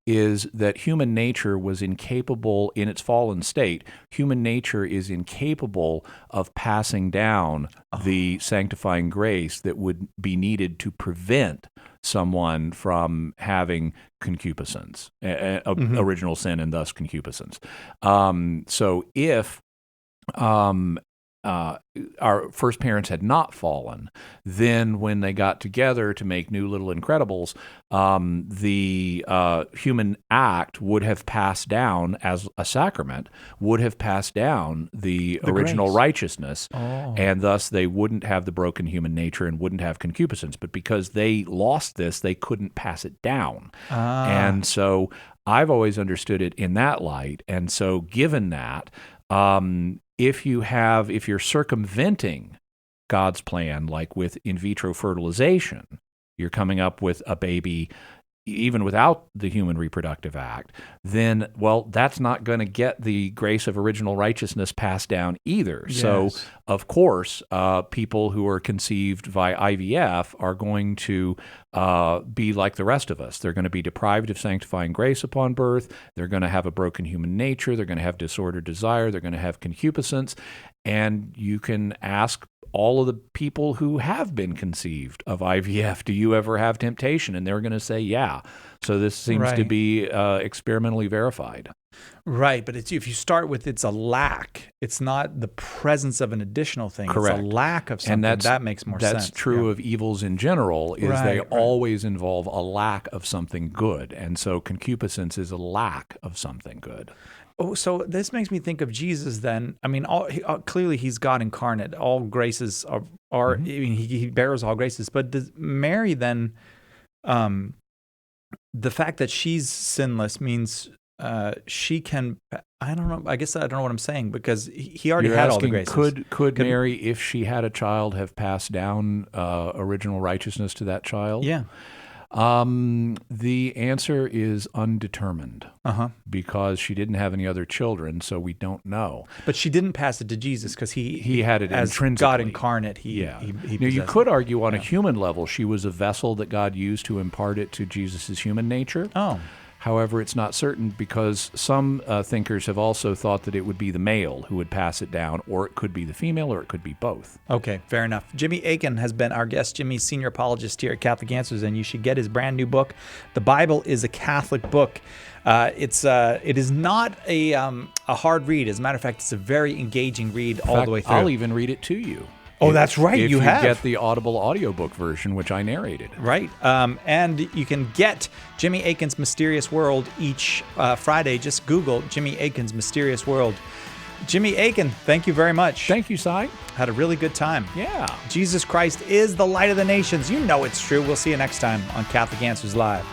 Speaker 21: is that human nature was incapable, in its fallen state, human nature is incapable of passing down the sanctifying grace that would be needed to prevent someone from having concupiscence, original sin, and thus concupiscence. So if our first parents had not fallen, then when they got together to make New Little Incredibles, the human act would have passed down as a sacrament, would have passed down the original
Speaker 1: grace.
Speaker 21: Righteousness, and thus they wouldn't have the broken human nature and wouldn't have concupiscence. But because they lost this, they couldn't pass it down. And so I've always understood it in that light. And so given that, if you're circumventing God's plan, like with in vitro fertilization, you're coming up with a baby even without the Human Reproductive Act, then, well, that's not going to get the grace of original righteousness passed down either.
Speaker 1: Yes.
Speaker 21: So, of course, people who are conceived via IVF are going to be like the rest of us. They're going to be deprived of sanctifying grace upon birth. They're going to have a broken human nature. They're going to have disordered desire. They're going to have concupiscence. And you can ask all of the people who have been conceived of IVF, do you ever have temptation? And they're going to say, yeah. So this seems to be experimentally verified.
Speaker 1: Right, but if you start with it's a lack, it's not the presence of an additional thing.
Speaker 21: Correct.
Speaker 1: It's a lack of something.
Speaker 21: And
Speaker 1: that makes more sense.
Speaker 21: That's true of evils in general, is they always involve a lack of something good. And so concupiscence is a lack of something good.
Speaker 1: Oh, so this makes me think of Jesus then. I mean, clearly he's God incarnate. All graces are I mean, he bears all graces. But does Mary then, the fact that she's sinless means she can, I don't know, I guess I don't know what I'm saying, because he already had all the graces.
Speaker 21: Could Mary, if she had a child, have passed down original righteousness to that child?
Speaker 1: Yeah.
Speaker 21: The answer is undetermined because she didn't have any other children, so we don't know.
Speaker 1: But she didn't pass it to Jesus because he
Speaker 21: had it
Speaker 1: as
Speaker 21: intrinsically.
Speaker 1: God incarnate. He
Speaker 21: Now, you could argue on a human level, she was a vessel that God used to impart it to Jesus' human nature.
Speaker 1: Oh.
Speaker 21: However, it's not certain because some thinkers have also thought that it would be the male who would pass it down, or it could be the female, or it could be both.
Speaker 1: Okay, fair enough. Jimmy Akin has been our guest. Jimmy's senior apologist here at Catholic Answers, and you should get his brand new book. The Bible is a Catholic book. It is not a hard read. As a matter of fact, it's a very engaging read all the way through.
Speaker 21: I'll even read it to you.
Speaker 1: Oh, that's right.
Speaker 21: If
Speaker 1: you have.
Speaker 21: get the Audible audiobook version, which I narrated.
Speaker 1: Right. And you can get Jimmy Akin's Mysterious World each Friday. Just Google Jimmy Akin's Mysterious World. Jimmy Akin, thank you very much.
Speaker 21: Thank you, Cy.
Speaker 1: Had a really good time.
Speaker 21: Yeah.
Speaker 1: Jesus Christ is the light of the nations. You know it's true. We'll see you next time on Catholic Answers Live.